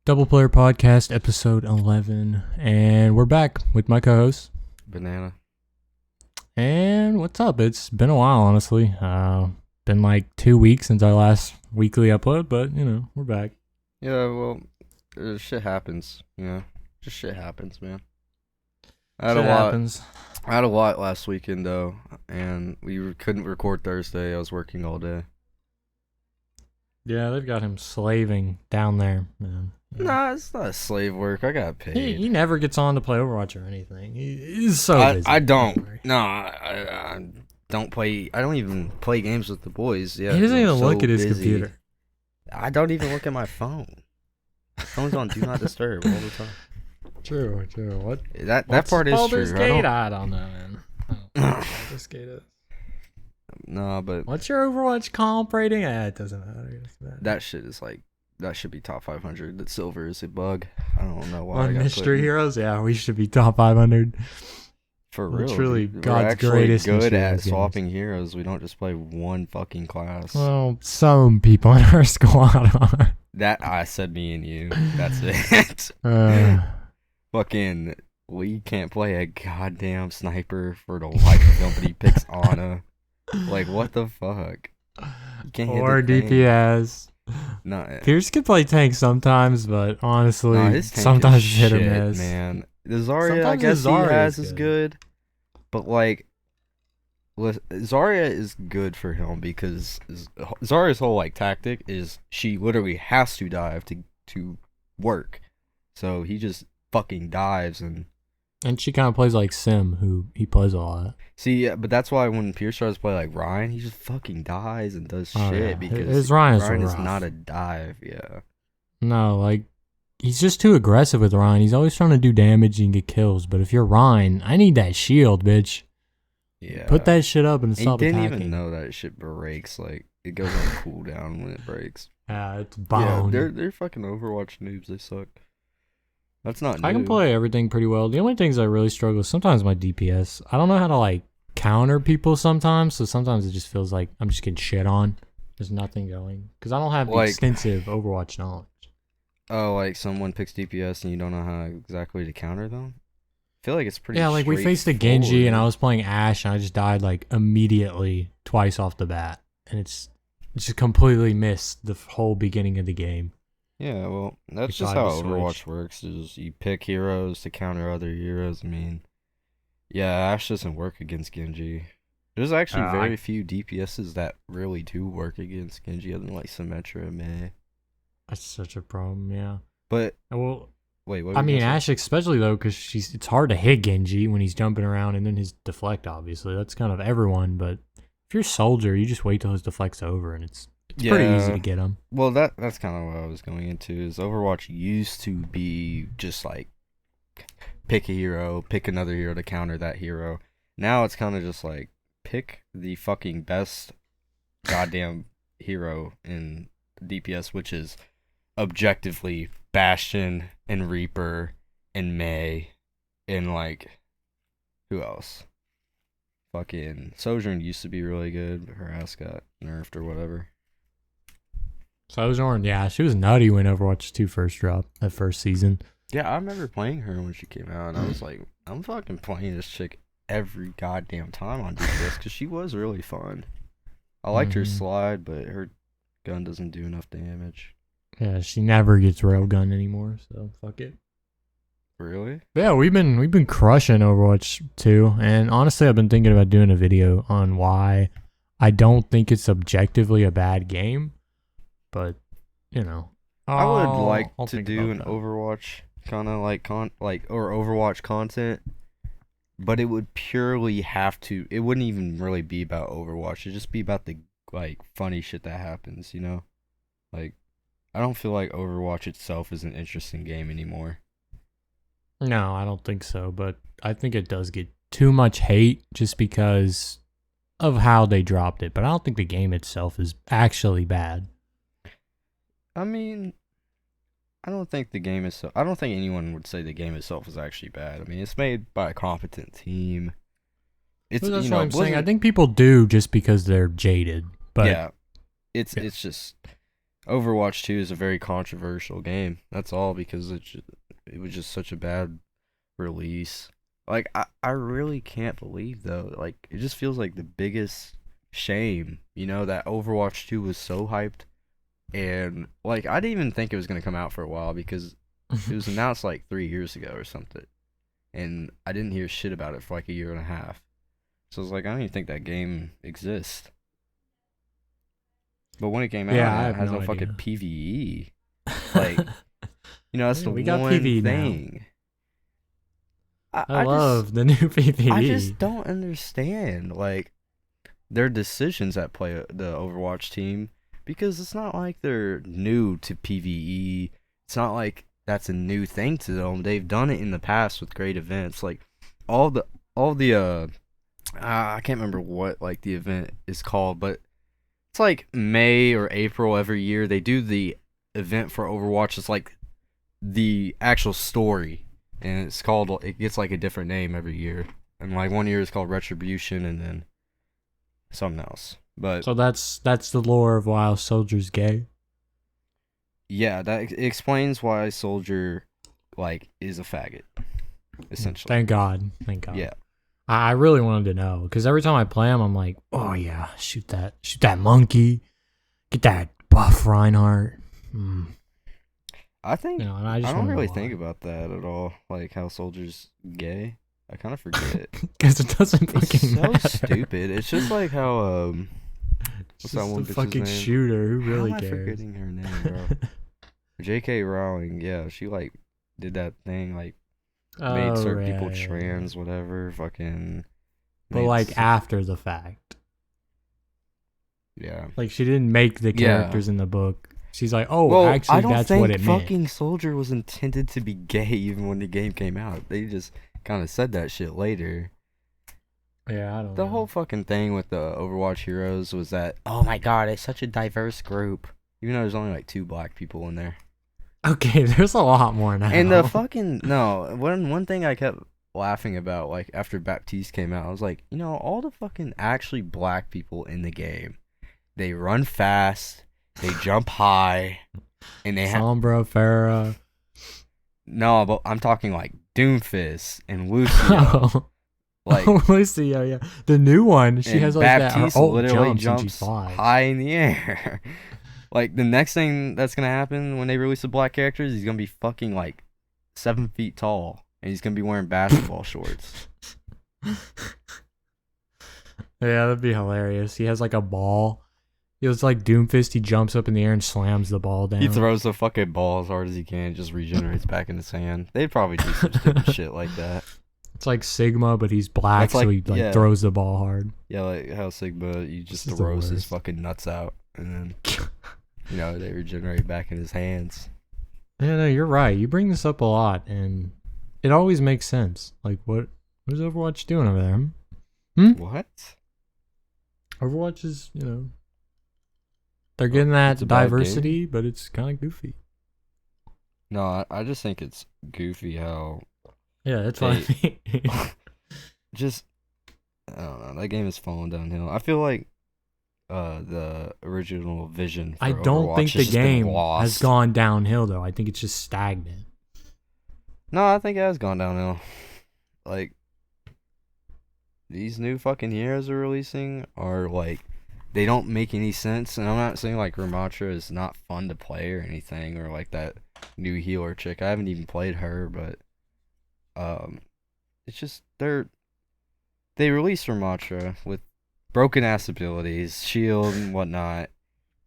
Double Player Podcast, episode 11. And we're back with my co-host, Banana. And what's up? It's been a while, honestly. Been like 2 weeks since our last weekly upload, but, we're back. Yeah, well, shit happens, Just shit happens, man. I had a lot last weekend, though, and we couldn't record Thursday. I was working all day. Yeah, they've got him slaving down there, man. Nah, it's not slave work. I got paid. He never gets on to play Overwatch or anything. He's so busy. I don't. No, I don't play. I don't even play games with the boys. Yeah, he doesn't even look at his busy. computer. I don't even look at my phone. My phone's on Do Not Disturb all the time. True. What? That part is true. Baldur's Gate? I don't know, man. I don't know what Baldur's Gate is. No, but what's your Overwatch comp rating? It doesn't matter. That shit is like. That should be top 500. That silver is a bug. I don't know why. On Mystery Heroes? Yeah, we should be top 500. For real. It's really dude. God's We're greatest good at games. swapping heroes. We don't just play one fucking class. Well, some people in our squad are. That I said me and you. That's it. Fucking, we can't play a goddamn sniper for the life of nobody picks Ana. Like, what the fuck? You can't hit or the thing. DPS. No, Pierce can play tank sometimes, but honestly, his tank sometimes is it's hit or shit, miss. Man, the Zarya, I Sometimes guess the Zarya he has is is good, but like, Zarya is good for him because Zarya's whole like tactic is she literally has to dive to work, so he just fucking dives And she kind of plays like Sim, who he plays a lot. See, yeah, but that's why when Pierce tries to play like Ryan, he just fucking dies and does shit yeah. because his Ryan is not a dive, yeah. No, like, he's just too aggressive with Ryan. He's always trying to do damage and get kills. But if you're Ryan, I need that shield, bitch. Yeah. Put that shit up and stop attacking. He attacking. didn't even know that shit breaks. Like, it goes on cooldown when it breaks. It's bone. Yeah, they're fucking Overwatch noobs. They suck. That's not new. I can play everything pretty well. The only things I really struggle with sometimes my DPS. I don't know how to like counter people sometimes, so sometimes it just feels like I'm just getting shit on. There's nothing going because I don't have the extensive Overwatch knowledge. Oh, like someone picks DPS and you don't know how exactly to counter them? I feel like it's pretty. Yeah, like we faced a Genji and I was playing Ashe and I just died like immediately twice off the bat, and it's just completely missed the whole beginning of the game. Yeah, well, that's just how Overwatch works, is you pick heroes to counter other heroes. I mean, yeah, Ashe doesn't work against Genji. There's actually very few DPSs that really do work against Genji, other than like Symmetra and Mei. That's such a problem, yeah. But, well, wait, what I mean, Ashe especially, though, because it's hard to hit Genji when he's jumping around, and then his deflect, obviously. That's kind of everyone, but if you're Soldier, you just wait till his deflect's over, and it's pretty easy to get him. Well, that's kind of what I was going into, is Overwatch used to be just like, pick a hero, pick another hero to counter that hero. Now it's kind of just like, pick the fucking best goddamn hero in DPS, which is objectively Bastion and Reaper and Mei and like, who else? Fucking Sojourn used to be really good, but her ass got nerfed or whatever. Sojourn, yeah, she was nutty when Overwatch 2 first dropped, that first season. Yeah, I remember playing her when she came out, and I was like, I'm fucking playing this chick every goddamn time on DPS, because she was really fun. I liked her slide, but her gun doesn't do enough damage. Yeah, she never gets railgun anymore, so fuck it. Really? Yeah, we've been crushing Overwatch 2, and honestly, I've been thinking about doing a video on why I don't think it's objectively a bad game, but I would like I'll to do an Overwatch kind of like or Overwatch content, but it would purely have to. It wouldn't even really be about Overwatch. It'd just be about the like funny shit that happens. Like I don't feel like Overwatch itself is an interesting game anymore. No, I don't think so, but I think it does get too much hate just because of how they dropped it, but I don't think the game itself is actually bad. I mean, I don't think the game is. I don't think anyone would say the game itself is actually bad. I mean, it's made by a competent team. That's what I'm saying. I think people do just because they're jaded. But yeah, it's just Overwatch 2 is a very controversial game. That's all because it was just such a bad release. Like I really can't believe though. Like it just feels like the biggest shame, that Overwatch 2 was so hyped and like I didn't even think it was going to come out for a while because it was announced like 3 years ago or something. And I didn't hear shit about it for like a year and a half. So I was like, I don't even think that game exists. But when it came out, it has no fucking PvE. Like, that's the one thing. I love the new PvE. I just don't understand, like, their decisions at play the Overwatch team, because it's not like they're new to PvE. It's not like that's a new thing to them. They've done it in the past with great events, like all the I can't remember what like the event is called, but it's like May or April every year. They do the event for Overwatch. It's like the actual story, and it gets like a different name every year. And like one year it's called Retribution, and then something else. But so that's the lore of why Soldier's gay. Yeah, that explains why Soldier like is a faggot, essentially. Thank God. Yeah. I really wanted to know because every time I play him, I'm like, oh yeah, shoot that monkey, get that buff Reinhardt. I think I don't really think about that at all. Like how Soldier's gay, I kind of forget because it doesn't fucking matter. It's so stupid. It's just like how what's that one bitch's fucking name? Shooter. Who really cares? How am I forgetting her name, bro? J.K. Rowling. Yeah, she like did that thing like. Made certain people trans, whatever, fucking. But like after the fact. Yeah. Like she didn't make the characters in the book. She's like, actually, that's what it meant. I don't think fucking Soldier was intended to be gay even when the game came out. They just kind of said that shit later. Yeah, I don't know. The whole fucking thing with the Overwatch heroes was that, oh my god, it's such a diverse group. Even though there's only like 2 black people in there. Okay, there's a lot more now. And the fucking one thing I kept laughing about, like after Baptiste came out, I was like, all the fucking actually black people in the game, they run fast, they jump high, and they have Sombra, Pharah. No, but I'm talking like Doomfist and Lucio. Like Lucio, yeah, the new one. She has like Baptiste that. Her literally jumps high in the air. Like, the next thing that's going to happen when they release the black characters, he's going to be fucking, like, 7 feet tall. And he's going to be wearing basketball shorts. Yeah, that'd be hilarious. He has, like, a ball. He was like Doomfist. He jumps up in the air and slams the ball down. He throws the fucking ball as hard as he can. Just regenerates back in his hand. They'd probably do some stupid shit like that. It's like Sigma, but he's black, so he, throws the ball hard. Yeah, like how Sigma, he just throws his fucking nuts out. And then... they regenerate back in his hands. Yeah, no, you're right. You bring this up a lot, and it always makes sense. Like, what is Overwatch doing over there? What? Overwatch is, they're getting that diversity, but it's kind of goofy. No, I just think it's goofy how... Yeah, that's what I mean. Just, I don't know. That game is falling downhill. I feel like the original vision for I don't Overwatch think the game has gone downhill though. I think it's just stagnant. No, I think it has gone downhill. Like these new fucking heroes are releasing are like they don't make any sense, and I'm not saying like Ramattra is not fun to play or anything, or like that new healer chick. I haven't even played her, but it's just they released Ramattra with broken ass abilities, shield and whatnot.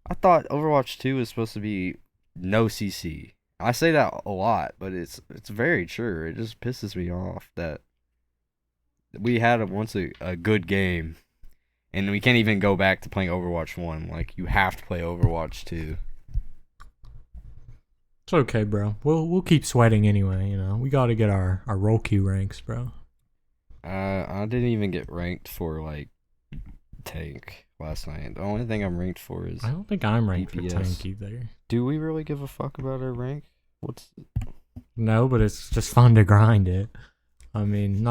I thought Overwatch 2 was supposed to be no CC. I say that a lot, but it's very true. It just pisses me off that we had a good game, and we can't even go back to playing Overwatch 1. Like, you have to play Overwatch 2. It's okay, bro. We'll keep sweating anyway. We got to get our role queue ranks, bro. I didn't even get ranked for like tank last night. The only thing I'm ranked for is I don't think I'm ranked DPS. for tank either. Do we really give a fuck about our rank? No, but it's just fun to grind it. I mean,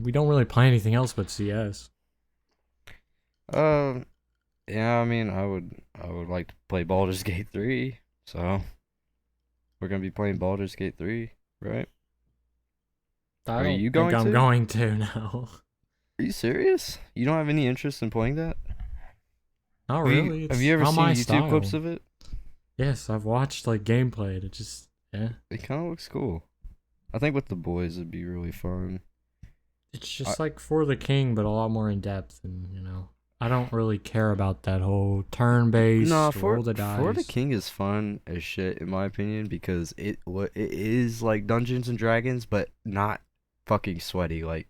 we don't really play anything else but CS. Yeah, I mean, I would like to play Baldur's Gate 3, So we're gonna be playing Baldur's Gate 3, right? Are you going to? I'm going to now. Are you serious? You don't have any interest in playing that? Not really. Have you ever seen YouTube clips of it? Yes, I've watched like gameplay. It just It kind of looks cool. I think with the boys it'd be really fun. It's just like For the King, but a lot more in depth, and I don't really care about that whole turn-based roll the dice. For the King is fun as shit in my opinion because it is like Dungeons and Dragons, but not fucking sweaty. Like,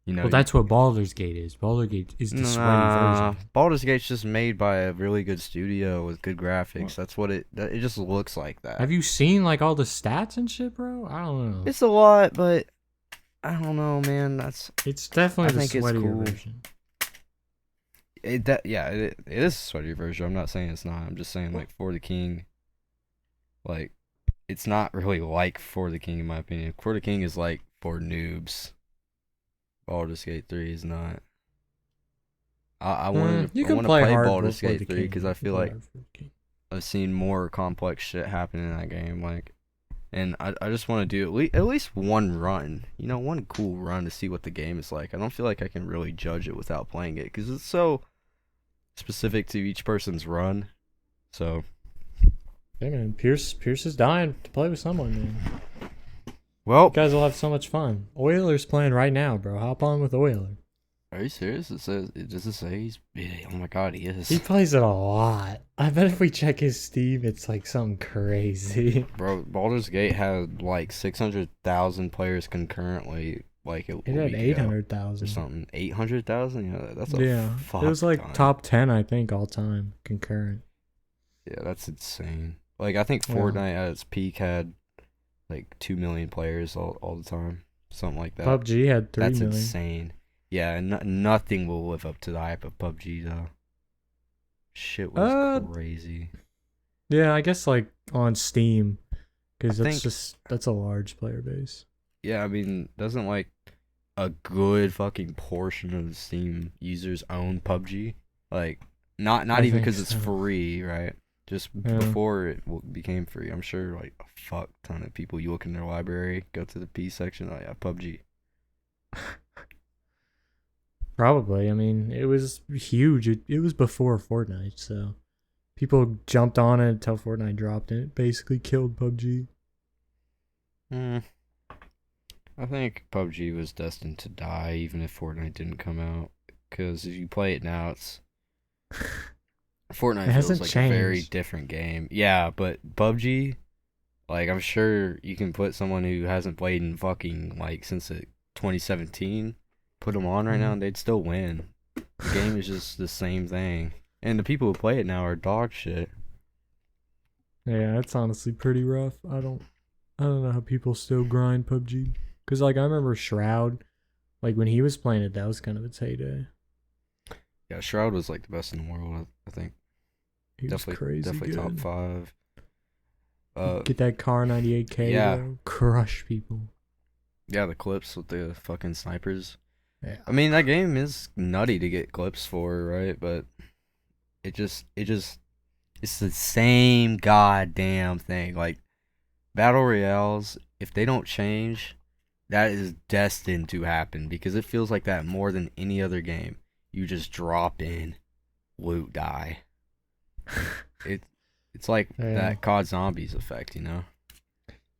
well, that's what Baldur's Gate is. Baldur's Gate is the sweaty version. Baldur's Gate's just made by a really good studio with good graphics. That's what it just looks like that. Have you seen like all the stats and shit, bro? I don't know. It's a lot, but I don't know, man. It's definitely the sweatier version. It is a sweatier version. I'm not saying it's not. I'm just saying like For the King, like it's not really like For the King in my opinion. For the King is like for noobs. Baldur's Gate 3 is not. I want to play Baldur's Gate 3 because I feel like I've seen more complex shit happen in that game. Like, and I just want to do at least one run. One cool run to see what the game is like. I don't feel like I can really judge it without playing it because it's so specific to each person's run. So. Yeah, man. Pierce is dying to play with someone, man. Well, you guys will have so much fun. Oiler's playing right now, bro. Hop on with Oiler. Are you serious? Does it say he's? Oh my god, he is. He plays it a lot. I bet if we check his Steam, it's like something crazy. Bro, Baldur's Gate had like 600,000 players concurrently. Like it had 800,000 or something. 800,000? Yeah, that's fuck it was like top 10, I think, all time concurrent. Yeah, that's insane. Like I think Fortnite at its peak had like 2 million players all the time, something like that. PUBG had 3 million. That's insane. Yeah, and nothing will live up to the hype of PUBG though. Shit was crazy. Yeah, I guess like on Steam, because that's a large player base. Yeah, I mean, doesn't like a good fucking portion of the Steam users own PUBG? Like, not even because it's free, right? Just before it became free, I'm sure like a fuck ton of people. You look in their library, go to the P section, oh yeah, PUBG. Probably. I mean, it was huge. It was before Fortnite, so people jumped on it until Fortnite dropped, and it basically killed PUBG. I think PUBG was destined to die even if Fortnite didn't come out. Because if you play it now, Fortnite feels like a very different game. Yeah, but PUBG, like, I'm sure you can put someone who hasn't played in fucking, like, since 2017, put them on right now, and they'd still win. The game is just the same thing. And the people who play it now are dog shit. Yeah, it's honestly pretty rough. I don't know how people still grind PUBG. Because, like, I remember Shroud, like, when he was playing it, that was kind of its heyday. Yeah, Shroud was, like, the best in the world, I think. He was crazy definitely good. top 5. Get that Car 98K, bro. Crush people. Yeah, the clips with the fucking snipers. Yeah. I mean, that game is nutty to get clips for, right? But it's the same goddamn thing. Like, Battle Royales, if they don't change, that is destined to happen because it feels like that more than any other game. You just drop in, loot, die. It's like that COD Zombies effect,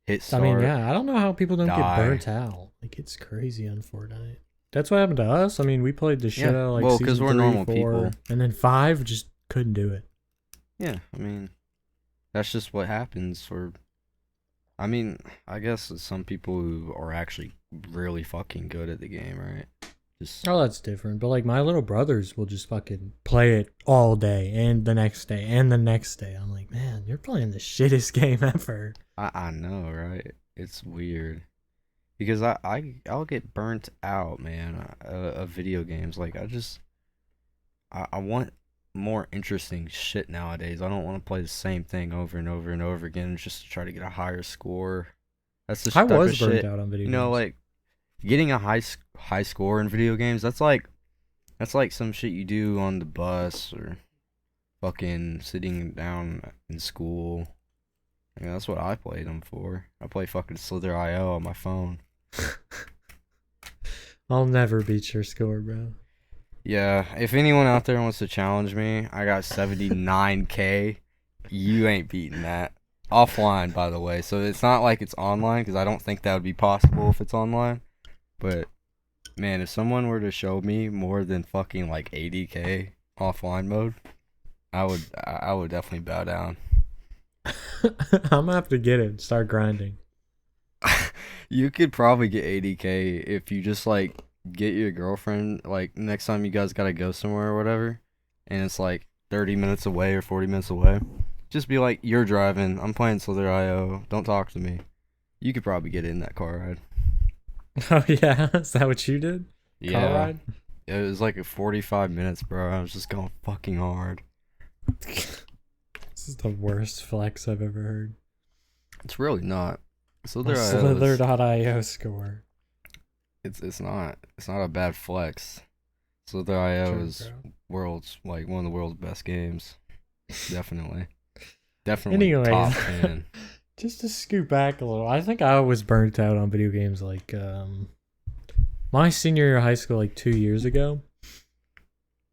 Hit start. I mean, yeah, I don't know how people don't get burnt out. Like, it's crazy on Fortnite. That's what happened to us. I mean, we played the shit out of like season 3, we're normal 4, people, and then 5 just couldn't do it. Yeah, I mean, that's just what happens for. I mean, I guess some people who are actually really fucking good at the game, right? Oh, that's different. But like my little brothers will just fucking play it all day and the next day and the next day. I'm like, man, you're playing the shittest game ever. I know, right? It's weird. Because I'll get burnt out, man, of video games. Like, I want more interesting shit nowadays. I don't want to play the same thing over and over and over again just to try to get a higher score. That's the type of shit. Burnt out on video games. Like, getting a high score in video games, that's like some shit you do on the bus or fucking sitting down in school. I mean, that's what I played them for. I play fucking Slither.io on my phone. I'll never beat your score, bro. Yeah, if anyone out there wants to challenge me, I got 79k. You ain't beating that. Offline, by the way. So it's not like it's online, because I don't think that would be possible if it's online. But, man, if someone were to show me more than fucking like 80k offline mode, I would definitely bow down. I'm gonna have to get it and start grinding. You could probably get 80k if you just like get your girlfriend, like next time you guys gotta go somewhere or whatever, and it's like 30 minutes away or 40 minutes away. Just be like, you're driving, I'm playing Slither.io, don't talk to me. You could probably get in that car ride. Oh yeah, is that what you did? Yeah. Car ride? It was like 45 minutes, bro. I was just going fucking hard. This is the worst flex I've ever heard. It's really not. Slither.io score. It's not a bad flex. Slither.io is world's like one of the world's best games. Definitely. Anyway, top 10. Just to scoot back a little, I think I was burnt out on video games like my senior year of high school, like 2 years ago.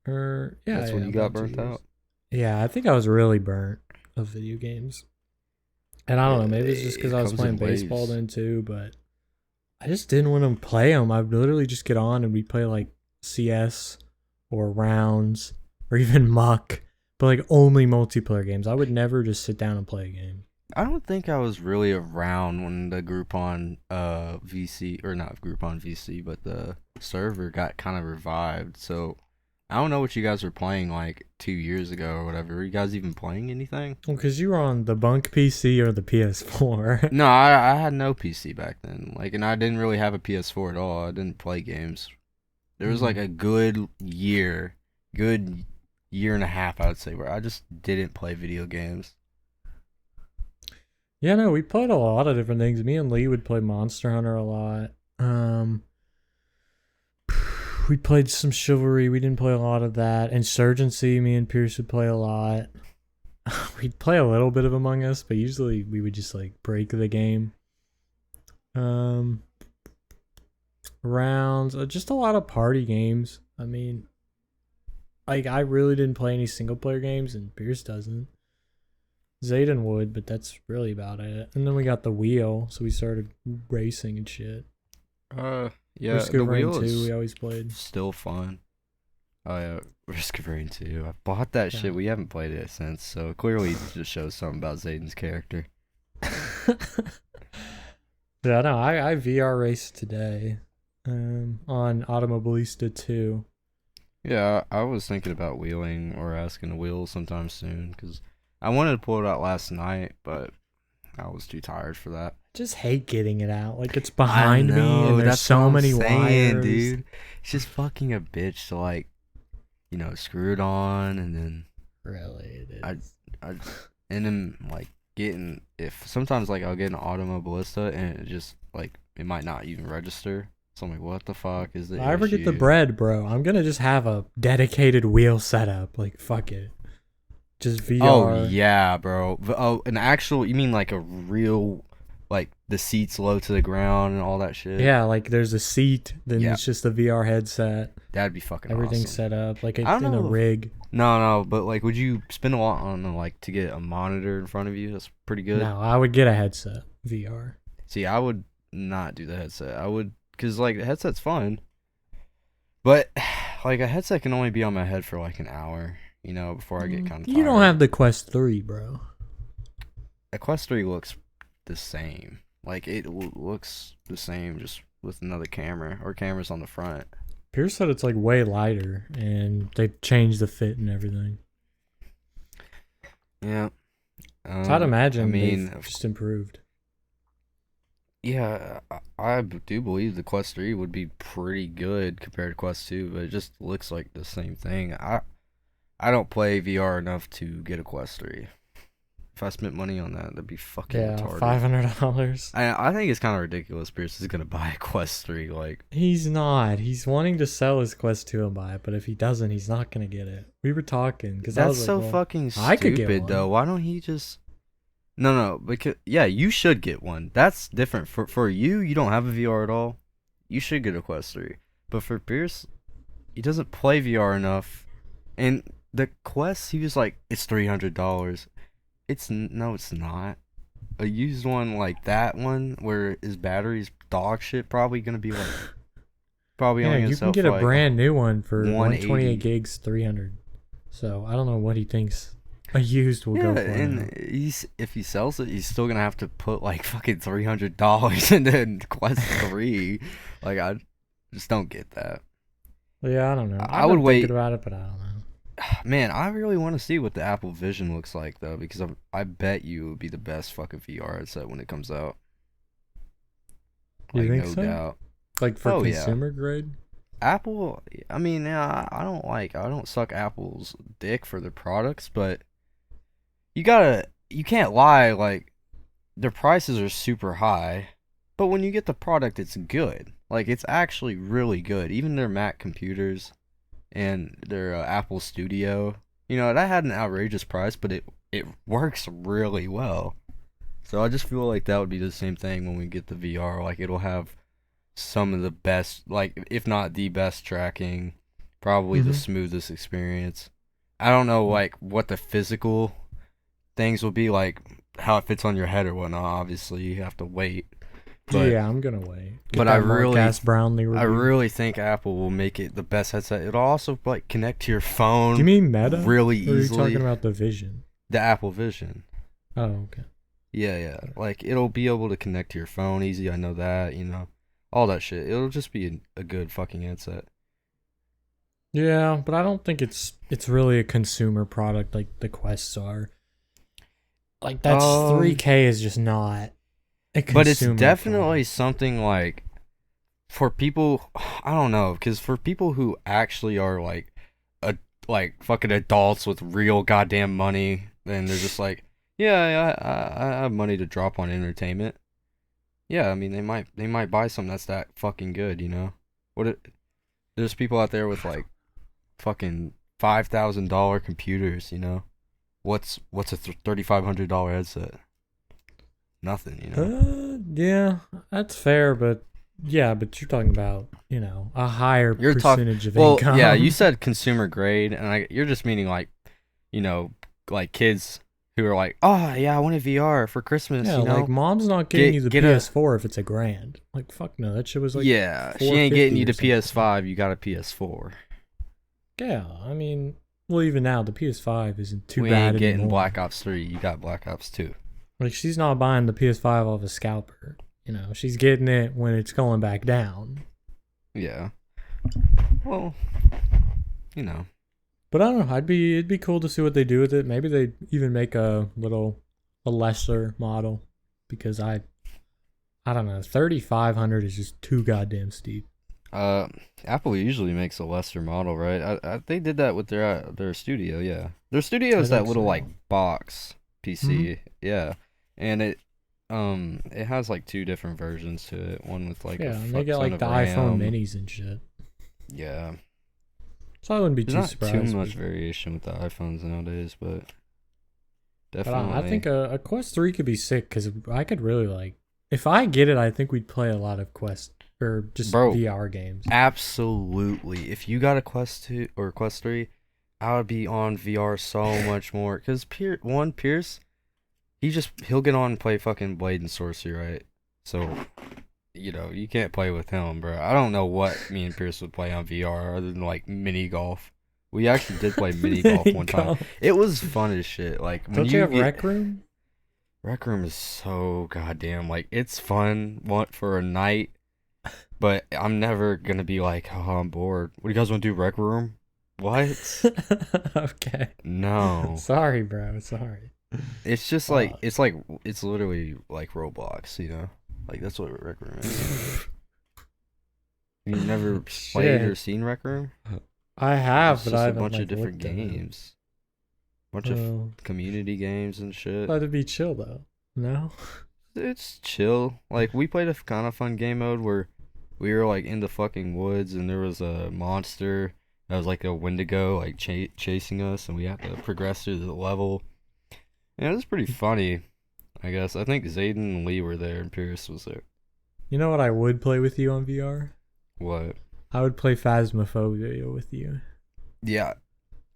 That's when you got burnt out? Yeah, I think I was really burnt of video games. And I don't know, maybe it's just because I was playing baseball then too, but I just didn't want to play them. I would literally just get on and we'd play like CS or rounds or even Muck, but like only multiplayer games. I would never just sit down and play a game. I don't think I was really around when the Groupon VC, or not Groupon VC, but the server got kind of revived. So I don't know what you guys were playing like 2 years ago or whatever. Were you guys even playing anything? Well, because you were on the bunk PC or the PS4. No, I had no PC back then. Like, and I didn't really have a PS4 at all. I didn't play games. There was like a good year and a half, I would say, where I just didn't play video games. Yeah, no, we played a lot of different things. Me and Lee would play Monster Hunter a lot. We played some Chivalry. We didn't play a lot of that. Insurgency, me and Pierce would play a lot. We'd play a little bit of Among Us, but usually we would just like break the game. Rounds, just a lot of party games. I mean, like I really didn't play any single player games, and Pierce doesn't. Zayden would, but that's really about it. And then we got the wheel, so we started racing and shit. Yeah, the wheel is we always played. Still fun. Oh yeah, Risk of Rain 2. I bought that shit. We haven't played it since, so clearly it just shows something about Zayden's character. Yeah, no, I VR raced today on Automobilista 2. Yeah, I was thinking about wheeling or asking to wheel sometime soon, because I wanted to pull it out last night, but I was too tired for that. Just hate getting it out. Like, it's behind me and there's so many wires. Dude. It's just fucking a bitch to, like, you know, screw it on and then... Really, it is. And then, like, getting... If sometimes, like, I'll get an Automobilista and it just, like, it might not even register. So I'm like, what the fuck is the issue? If I ever get the bread, bro, I'm gonna just have a dedicated wheel setup. Like, fuck it. Just VR. Oh, yeah, bro. Oh, an actual... You mean, like, a real... Like, the seats low to the ground and all that shit. Yeah, like, there's a seat, then it's just a VR headset. That'd be fucking Everything's awesome. set up, like, in a rig. No, but, like, would you spend a lot on, like, to get a monitor in front of you? That's pretty good. No, I would get a headset, VR. See, I would not do the headset. I would, because, like, the headset's fun. But, like, a headset can only be on my head for, like, an hour, you know, before I get kind of tired. You don't have the Quest 3, bro. The Quest 3 looks the same. Like, it looks the same, just with another camera, or cameras on the front. Pierce said it's, like, way lighter, and they've changed the fit and everything. Yeah. So I'd imagine they've just improved. Yeah, I do believe the Quest 3 would be pretty good compared to Quest 2, but it just looks like the same thing. I don't play VR enough to get a Quest 3. If I spent money on that, that'd be fucking retarded. $500. I think it's kind of ridiculous Pierce is going to buy a Quest 3. Like, he's not. He's wanting to sell his Quest 2 and buy it, but if he doesn't, he's not going to get it. We were talking. Cause that's so fucking stupid, though. Why don't he just... No, because yeah, you should get one. That's different. For you, you don't have a VR at all. You should get a Quest 3. But for Pierce, he doesn't play VR enough. And the Quest, he was like, it's $300. No, it's not. A used one like that one, where his battery's dog shit, probably gonna be like, probably Yeah, only gonna you can sell get for a like brand new one for 180. 128 gigs, 300. So I don't know what he thinks a used will Yeah, go for. and if he sells it, he's still gonna have to put like fucking $300 into Quest 3. Like, I just don't get that. Well, yeah, I don't know. I would wait. Thinking about it, but I don't know. Man, I really want to see what the Apple Vision looks like though, because I bet you it would be the best fucking VR headset when it comes out. You Like, think no so? doubt. Like for Oh, yeah. consumer grade? Apple, I mean, yeah, I don't suck Apple's dick for their products, but you can't lie, like, their prices are super high, but when you get the product, it's good. Like, it's actually really good. Even their Mac computers and their Apple Studio, that had an outrageous price, but it works really well. So I just feel like that would be the same thing when we get the VR. Like, it'll have some of the best, like, if not the best tracking, probably the smoothest experience. I don't know, like, what the physical things will be, like, how it fits on your head or whatnot. Obviously, you have to wait. But, yeah, I'm gonna wait. But I really think Apple will make it the best headset. It'll also, like, connect to your phone. Do you mean Meta? Really or easily. Are you talking about the Vision? The Apple Vision. Oh, okay. Yeah. Like, it'll be able to connect to your phone easy. I know that, all that shit. It'll just be a good fucking headset. Yeah, but I don't think it's really a consumer product like the Quests are. Like, that's 3K is just not a consumer But it's definitely product. something like, for people, I don't know, because for people who actually are like fucking adults with real goddamn money, and they're just like, yeah, I have money to drop on entertainment. Yeah, I mean, they might buy something that's that fucking good, there's people out there with like fucking $5,000 computers, What's a $3,500 headset? Nothing, Yeah, that's fair, but you're talking about, a higher percentage of income. Well, yeah, you said consumer grade, and you're just meaning like, like kids who are like, oh yeah, I want a VR for Christmas. Yeah, like mom's not getting you the PS4 if it's $1,000. Like, fuck no, that shit was like, yeah, she ain't getting you the PS5. You got a PS4. Yeah, I mean, well, even now the PS5 isn't too bad anymore. We ain't getting anymore. Black Ops 3. You got Black Ops 2. Like, she's not buying the PS5 off a scalper. She's getting it when it's going back down. Yeah. Well, But I don't know. It'd be cool to see what they do with it. Maybe they even make a lesser model, because I don't know. 3,500 is just too goddamn steep. Apple usually makes a lesser model, right? They did that with their Studio. Yeah, their Studio is that little like box PC. Yeah, and it has like 2 different versions to it. One with like and they get like the iPhone minis and shit. Yeah. So I wouldn't be too surprised. There's not too much variation with the iPhones nowadays, but definitely. But I think a Quest 3 could be sick, because I could really like, if I get it, I think we'd play a lot of Quest or just VR games. Absolutely. If you got a Quest 2 or Quest 3, I would be on VR so much more. Because Pierce, he'll get on and play fucking Blade and Sorcery, right? So, you can't play with him, bro. I don't know what me and Pierce would play on VR other than like mini golf. We actually did play mini golf one time. It was fun as shit. Like, don't you have Rec Room? Rec Room is so goddamn, like, it's fun for a night, but I'm never gonna be like, oh, I'm bored. What do you guys want to do, Rec Room? What? Okay. No. Sorry, bro. Sorry. It's just like, it's literally like Roblox, Like, that's what Rec Room is. You never played or seen Rec Room? I have, it's but just I a haven't bunch of different games. Bunch of community games and shit. That'd be chill though. No? It's chill. Like, we played a kind of fun game mode where we were like in the fucking woods, and there was a monster that was like a Wendigo, like chasing us, and we had to progress through the level. And it was pretty funny. I guess. I think Zayden and Lee were there and Pierce was there. You know what I would play with you on VR? What? I would play Phasmophobia with you. Yeah.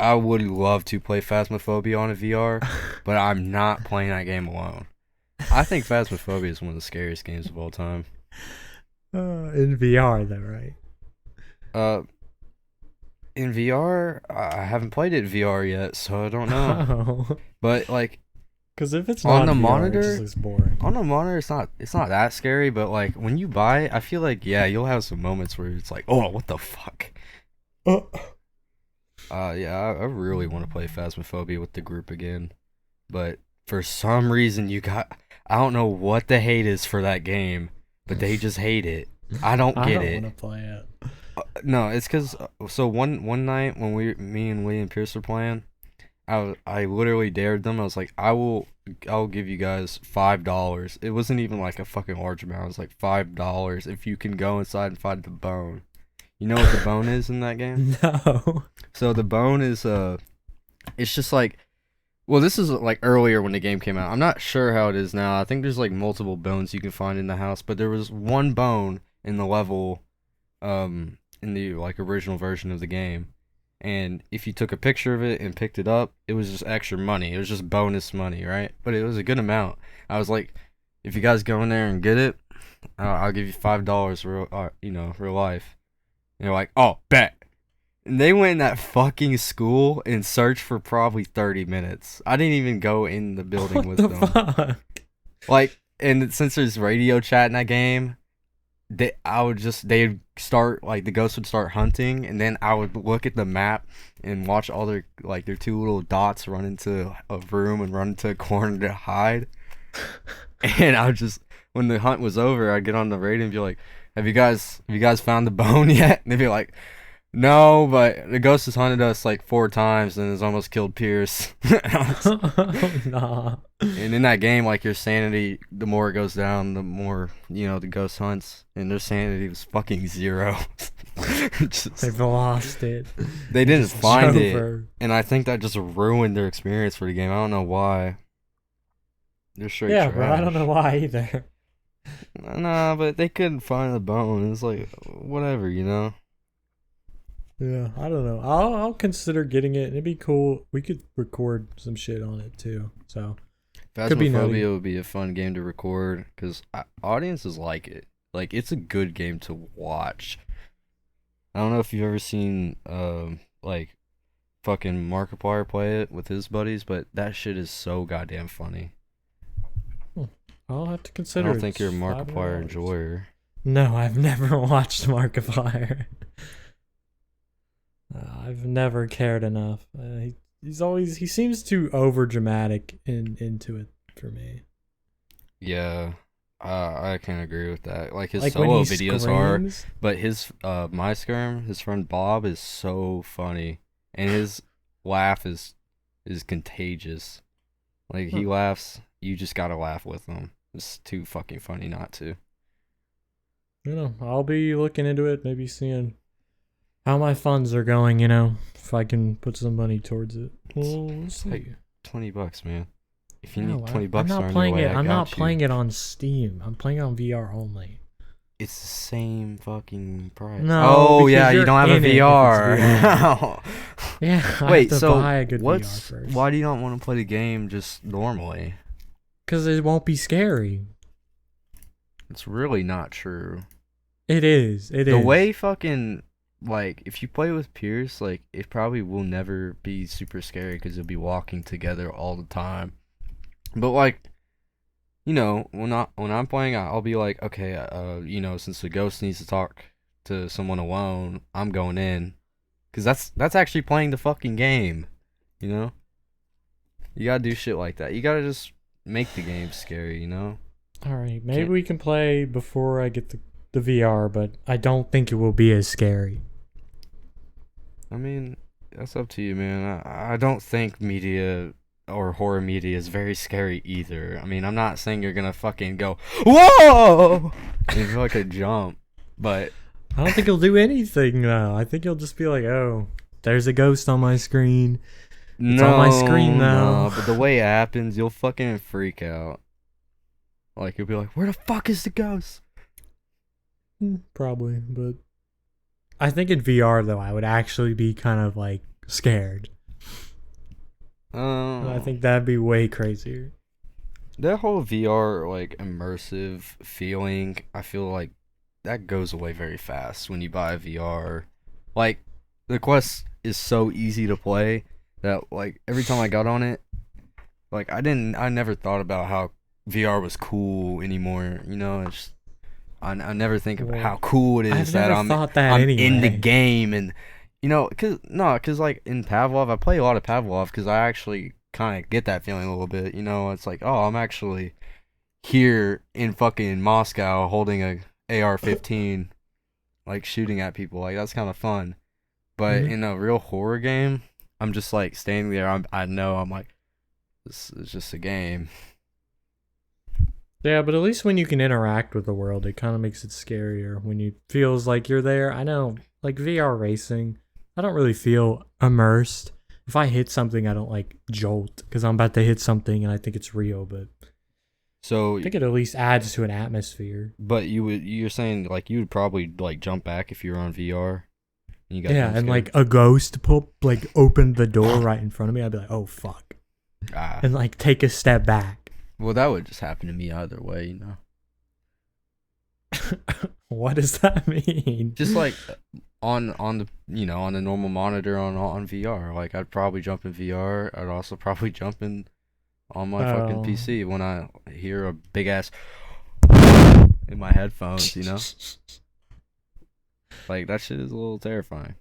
I would love to play Phasmophobia on a VR, but I'm not playing that game alone. I think Phasmophobia is one of the scariest games of all time. In VR, though, right? In VR, I haven't played it in VR yet, so I don't know. Oh. But like, because if it's on not the VR, monitor, it just looks boring. On the monitor, it's not that scary. But like when you buy it, I feel like you'll have some moments where it's like, oh, what the fuck. Yeah, I really want to play Phasmophobia with the group again, but for some reason I don't know what the hate is for that game, but they just hate it. I don't get it. I don't want to play it. No, it's because so one night when me and Lee and Pierce were playing, I literally dared them. I was like, I'll give you guys $5. It wasn't even like a fucking large amount. It was like $5 if you can go inside and find the bone. You know what the bone is in that game? No. So the bone is it's just like, well, this is like earlier when the game came out. I'm not sure how it is now. I think there's like multiple bones you can find in the house, but there was one bone in the level, in the like original version of the game, and if you took a picture of it and picked it up, it was just extra money. It was just bonus money, right? But it was a good amount. I was like, if you guys go in there and get it, I'll give you $5 real life. And they're like, oh, bet. And they went in that fucking school and searched for probably 30 minutes. I didn't even go in the building with them. Fuck? Like, and since there's radio chat in that game, they'd start, like, the ghosts would start hunting, and then I would look at the map and watch all their two little dots run into a room and run into a corner to hide. And I would just, when the hunt was over, I'd get on the radio and be like, have you guys found the bone yet? And they'd be like, no, but the ghost has hunted us like 4 times and has almost killed Pierce. Nah. And in that game, like, your sanity, the more it goes down, the more, the ghost hunts. And their sanity was fucking 0. They've lost it. They didn't find it. And I think that just ruined their experience for the game. I don't know why. They're straight trash. Bro, I don't know why either. Nah, but they couldn't find the bone. It's like, whatever, Yeah, I don't know. I'll consider getting it. It'd be cool. We could record some shit on it too. So Phasmophobia would be a fun game to record because audiences like it. Like, it's a good game to watch. I don't know if you've ever seen like fucking Markiplier play it with his buddies, but that shit is so goddamn funny. I'll have to consider. I don't think you're a Markiplier enjoyer. No, I've never watched Markiplier. I've never cared enough. He seems too over dramatic into it for me. Yeah, I can agree with that. Like, his solo videos are, but his MySkirm, his friend Bob, is so funny, and his laugh is contagious. Like, he laughs, you just gotta laugh with him. It's too fucking funny not to. I'll be looking into it, maybe seeing how my funds are going, if I can put some money towards it. We'll see. Like $20, man. If you need $20 I'm not playing it. I'm not playing it on Steam. I'm playing it on VR only. It's the same fucking price. No. Oh yeah, you don't have a VR. Yeah. Wait, so buy a good VR first. Why do you not want to play the game just normally? Because it won't be scary. It's really not true. It is. It is. The way fucking, like, if you play with Pierce, like, it probably will never be super scary because you'll be walking together all the time. But, like, when I'm playing, I'll be like, okay, since the ghost needs to talk to someone alone, I'm going in. Because that's actually playing the fucking game, You gotta do shit like that. You gotta just make the game scary, Alright, maybe we can play before I get the VR, but I don't think it will be as scary. I mean, that's up to you, man. I don't think media or horror media is very scary either. I mean, I'm not saying you're gonna fucking go, whoa! It's like a jump, but I don't think he'll do anything, though. I think he'll just be like, oh, there's a ghost on my screen. It's on my screen now. No, but the way it happens, you'll fucking freak out. Like you'll be like, where the fuck is the ghost? Probably, but I think in VR though, I would actually be kind of like scared. I think that'd be way crazier. That whole VR like immersive feeling, I feel like that goes away very fast when you buy a VR. Like the Quest is so easy to play that like every time I got on it, like I never thought about how VR was cool anymore. You know, it's I never think of how cool it is that I'm anyway. In the game, and you know, cause like in Pavlov, I play a lot of Pavlov because I actually kind of get that feeling a little bit. You know, it's like, oh, I'm actually here in fucking Moscow holding a AR-15, like shooting at people. Like that's kind of fun. But in a real horror game, I'm just like standing there. I know I'm like, this is just a game. Yeah, but at least when you can interact with the world, it kind of makes it scarier when you feels like you're there. I know, like VR racing, I don't really feel immersed. If I hit something, I don't like jolt because I'm about to hit something and I think it's real. But so I think it at least adds to an atmosphere. But you're saying like you would probably like jump back if you were on VR. And and like a ghost opened the door right in front of me. I'd be like, oh fuck, and like take a step back. Well, that would just happen to me either way, you know. What does that mean? Just like on the on the normal monitor on VR, like I'd probably jump in VR. I'd also probably jump in on my fucking PC when I hear a big ass in my headphones, you know. Like that shit is a little terrifying,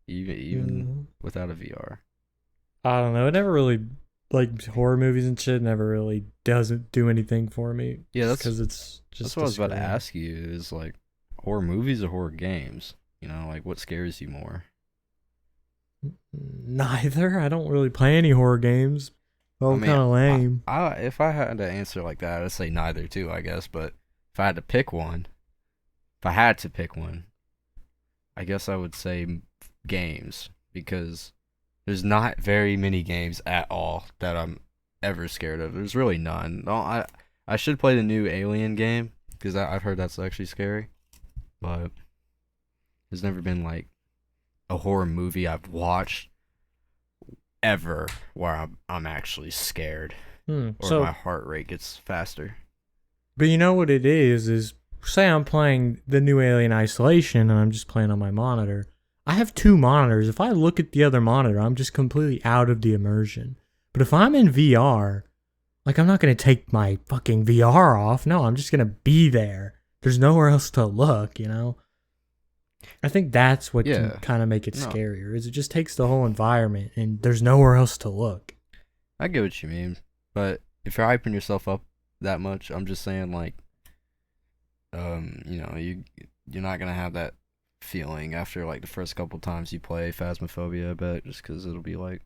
even without a VR. I don't know. It never really like horror movies and shit. Never really doesn't do anything for me. Yeah, that's because it's just. That's what I was about to ask you. Is like horror movies or horror games? You know, like what scares you more? Neither. I don't really play any horror games. Oh, kind of lame. If I had to answer like that, I'd say neither too, I guess. But if I had to pick one, I guess I would say games because there's not very many games at all that I'm ever scared of. There's really none. No, I should play the new Alien game because I've heard that's actually scary, but there's never been like a horror movie I've watched ever where I'm actually scared or my heart rate gets faster. But you know what it is say I'm playing the new Alien Isolation and I'm just playing on my monitor. I have two monitors. If I look at the other monitor, I'm just completely out of the immersion. But if I'm in VR, like I'm not going to take my fucking VR off. No, I'm just going to be there. There's nowhere else to look, you know? I think that's what can kind of make it scarier, is it just takes the whole environment and there's nowhere else to look. I get what you mean. But if you're hyping yourself up that much, I'm just saying like, you know, you're not gonna have that feeling after like the first couple times you play Phasmophobia, I bet, just because it'll be like,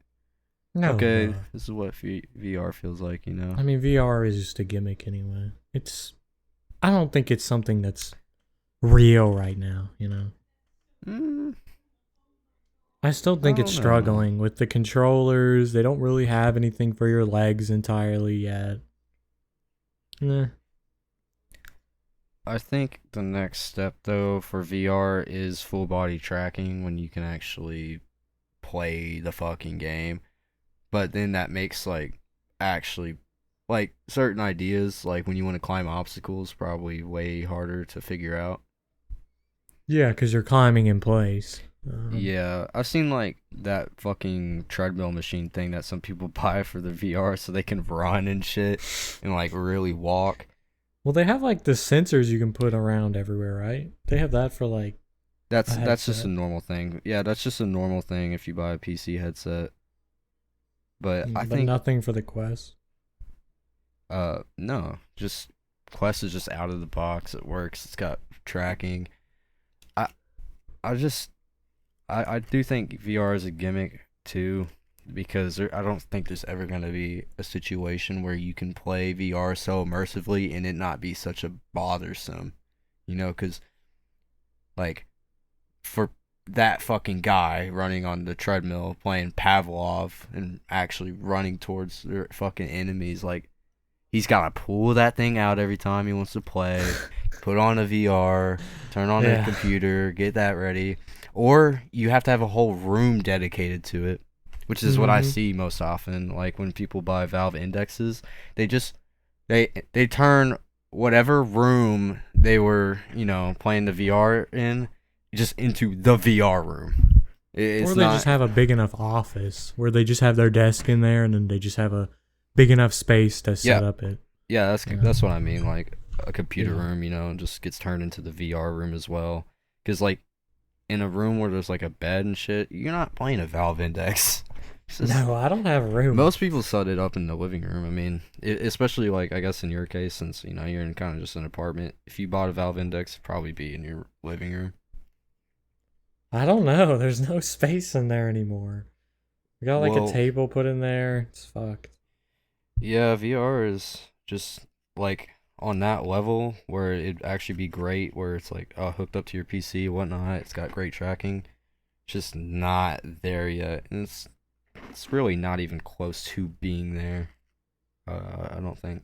this is what VR feels like, you know. I mean, VR is just a gimmick anyway. I don't think it's something that's real right now, you know. I still think it's struggling with the controllers. They don't really have anything for your legs entirely yet. Nah. I think the next step, though, for VR is full body tracking when you can actually play the fucking game. But then that makes, like, actually, like, certain ideas, like when you want to climb obstacles, probably way harder to figure out. Yeah, because you're climbing in place. Yeah, I've seen, like, that fucking treadmill machine thing that some people buy for the VR so they can run and shit and, like, really walk. Well, they have like the sensors you can put around everywhere, right? They have that for like. That's just a normal thing. Yeah, that's just a normal thing if you buy a PC headset. But I think nothing for the Quest. No, just Quest is just out of the box. It works. It's got tracking. I do think VR is a gimmick too. Because I don't think there's ever going to be a situation where you can play VR so immersively and it not be such a bothersome, you know, because, like, for that fucking guy running on the treadmill playing Pavlov and actually running towards their fucking enemies, like, He's got to pull that thing out every time he wants to play, put on a VR, turn on a computer, get that ready. Or you have to have a whole room dedicated to it, which is what I see most often. Like when people buy Valve Indexes, they turn whatever room they were, playing the VR in, just into the VR room. Or they just have a big enough office where they just have their desk in there, and then they just have a big enough space to set up it. Yeah, that's what I mean. Like a computer room, just gets turned into the VR room as well. Because like in a room where there's like a bed and shit, you're not playing a Valve Index. No, I don't have room. Most people set it up in the living room. I mean, especially like I guess in your case, since you're in kind of just an apartment. If you bought a Valve Index, it'd probably be in your living room. I don't know. There's no space in there anymore. We got like a table put in there. It's fucked. Yeah, VR is just like on that level where it'd actually be great, where it's like hooked up to your PC and whatnot. It's got great tracking. Just not there yet, and it's really not even close to being there. I don't think.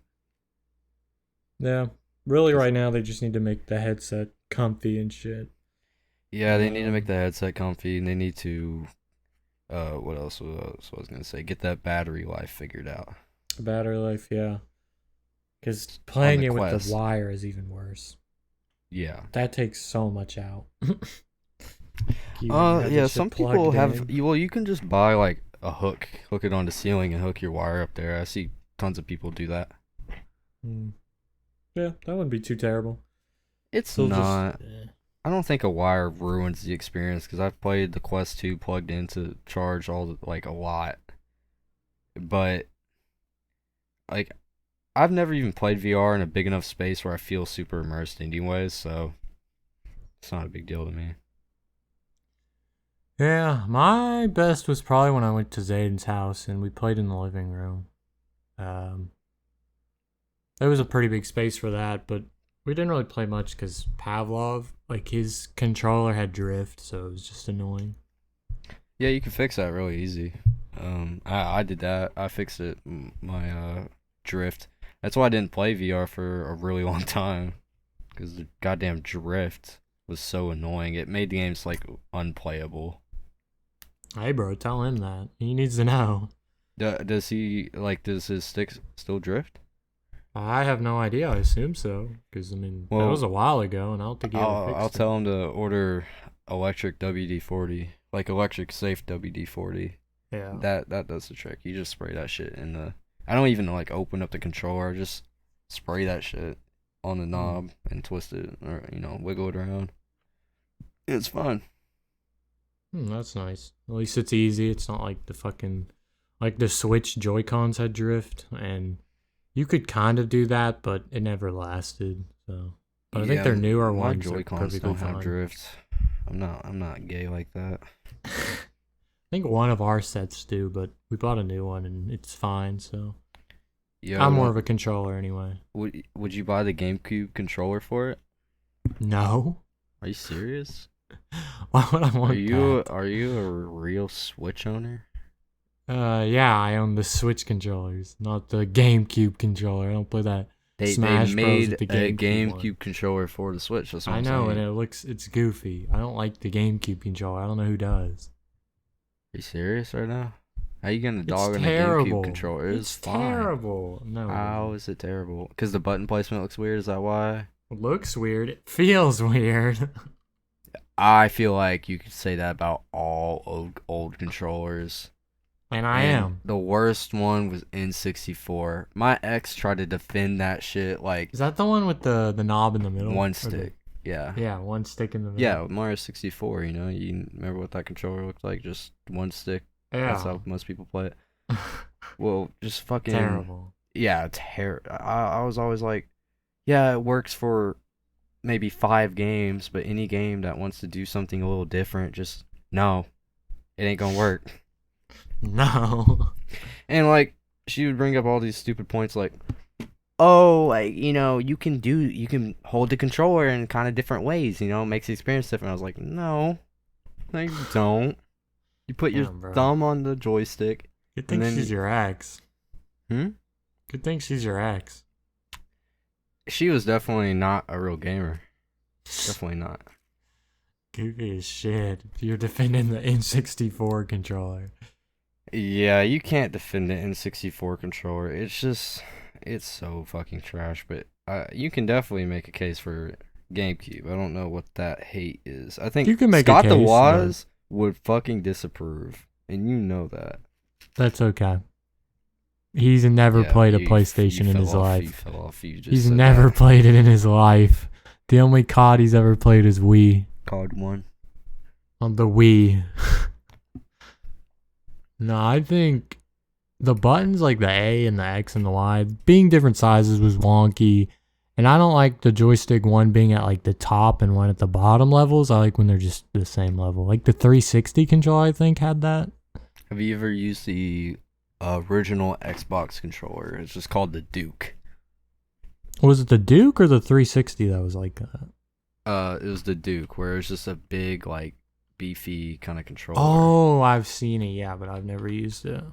Yeah, really, right now they just need to make the headset comfy and shit. Yeah, they need to make the headset comfy, and they need to. What else was I was gonna say? Get that battery life figured out. Battery life, yeah. Because playing it with the wire is even worse. Yeah. That takes so much out. Yeah, some people have. Well, you can just buy like a hook it on the ceiling, and hook your wire up there. I see tons of people do that. Yeah, that wouldn't be too terrible. It's not. I don't think a wire ruins the experience, because I've played the Quest 2 plugged in to charge a lot. But like, I've never even played VR in a big enough space where I feel super immersed anyways, so it's not a big deal to me. Yeah, my best was probably when I went to Zayden's house and we played in the living room. There was a pretty big space for that, but we didn't really play much because Pavlov, like his controller had drift, so it was just annoying. Yeah, you can fix that really easy. I did that. I fixed it. My drift. That's why I didn't play VR for a really long time, because the goddamn drift was so annoying. It made the games like unplayable. Hey, bro, tell him that. He needs to know. Does his stick still drift? I have no idea. I assume so, because I mean that was a while ago, and I don't think I'll tell him to order electric WD-40, like electric safe WD-40. Yeah. That does the trick. You just spray that shit in the. I don't even like open up the controller. I just spray that shit on the knob and twist it, or wiggle it around. It's fun. That's nice. At least it's easy. It's not like the Switch Joy-Cons had drift, and you could kind of do that, but it never lasted. So, but I think their newer ones are perfectly don't fine. have drift. I'm not gay like that. I think one of our sets do, but we bought a new one and it's fine. So, I'm more of a controller anyway. Would you buy the GameCube controller for it? No. Are you serious? Why would I want that? Are you a real Switch owner? Yeah, I own the Switch controllers, not the GameCube controller. I don't play that. They made a GameCube controller for the Switch. That's what I know, and it's goofy. I don't like the GameCube controller. I don't know who does. Are you serious right now? How you gonna dog on a GameCube controller? It's terrible. No. How is it terrible? Because the button placement looks weird. Is that why? It looks weird. It feels weird. I feel like you could say that about all old controllers. And I am. The worst one was N64. My ex tried to defend that shit like. Is that the one with the knob in the middle? One stick. Yeah. Yeah, one stick in the middle. Yeah, Mario 64. You remember what that controller looked like? Just one stick. Yeah. That's how most people play it. Well, just fucking terrible. Yeah, I was always like, yeah, it works for maybe 5 games, but any game that wants to do something a little different, just no, it ain't gonna work. No. And like she would bring up all these stupid points like, oh, like you can hold the controller in kind of different ways, it makes the experience different. I was like, no, you don't. You put your thumb on the joystick. Good thing she's your ex. Good thing she's your ex. She was definitely not a real gamer. Definitely not. Goofy as shit. You're defending the N64 controller. Yeah, you can't defend the N64 controller. It's so fucking trash. But you can definitely make a case for GameCube. I don't know what that hate is. I think You can make Scott a the case, Waz would fucking disapprove, and you know that. That's okay. He's never played a PlayStation in his life. You fell off. He's never played it in his life. The only COD he's ever played is Wii. COD 1. On the Wii. No, I think the buttons like the A and the X and the Y being different sizes was wonky. And I don't like the joystick one being at like the top and one at the bottom levels. I like when they're just the same level. Like the 360 controller, I think, had that. Have you ever used the original Xbox controller? It's just called the Duke. Was it the Duke or the 360 that was like that? It was the Duke, where it's just a big, like, beefy kind of controller. Oh, I've seen it, yeah, but I've never used it.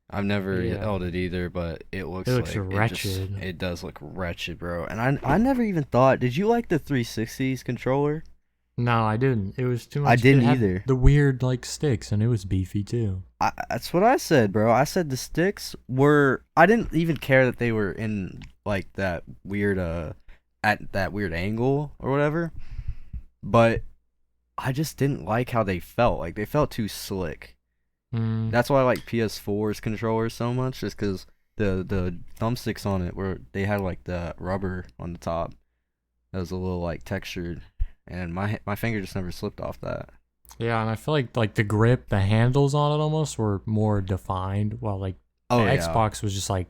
I've never held it either, but it looks wretched. It does look wretched, bro. And I never even thought, did you like the 360's controller? No, I didn't. It was too much. I didn't either. The weird like sticks, and it was beefy too. That's what I said, bro. I said the sticks were. I didn't even care that they were in like that weird at that weird angle or whatever. But I just didn't like how they felt. Like they felt too slick. That's why I like PS4's controllers so much, just because the thumbsticks on it were they had like the rubber on the top. That was a little like textured. And my finger just never slipped off that. Yeah, and I feel like the grip, the handles on it almost were more defined, while like the Xbox was just like,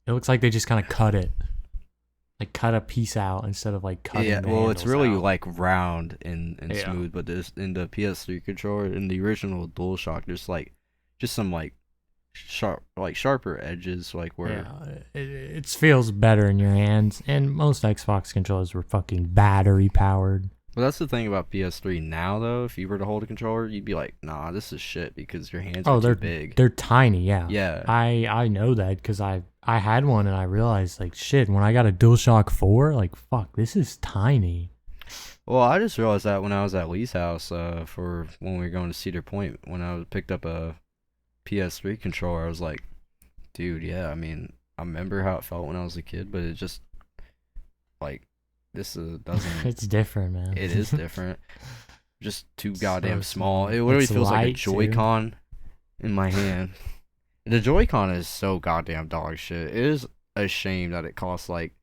it looks like they just kind of cut it, like cut a piece out instead of like cutting. Yeah, well, it's really out. Like round and smooth, but this in the PS3 controller, in the original DualShock, there's like just some like sharper edges, like where it feels better in your hands. And most Xbox controllers were fucking battery powered. Well, that's the thing about PS3 now, though. If you were to hold a controller, you'd be like, "Nah, this is shit," because your hands are too big. They're tiny, yeah. Yeah. I know that because I had one and I realized like shit when I got a DualShock 4, like fuck, this is tiny. Well, I just realized that when I was at Lee's house for when we were going to Cedar Point, when I picked up a PS3 controller, I was like, dude, yeah. I mean, I remember how it felt when I was a kid, but it just like. This doesn't. It's different, man. It is different. Just too goddamn small. It literally feels like a Joy-Con in my hand. The Joy-Con is so goddamn dog shit. It is a shame that it costs like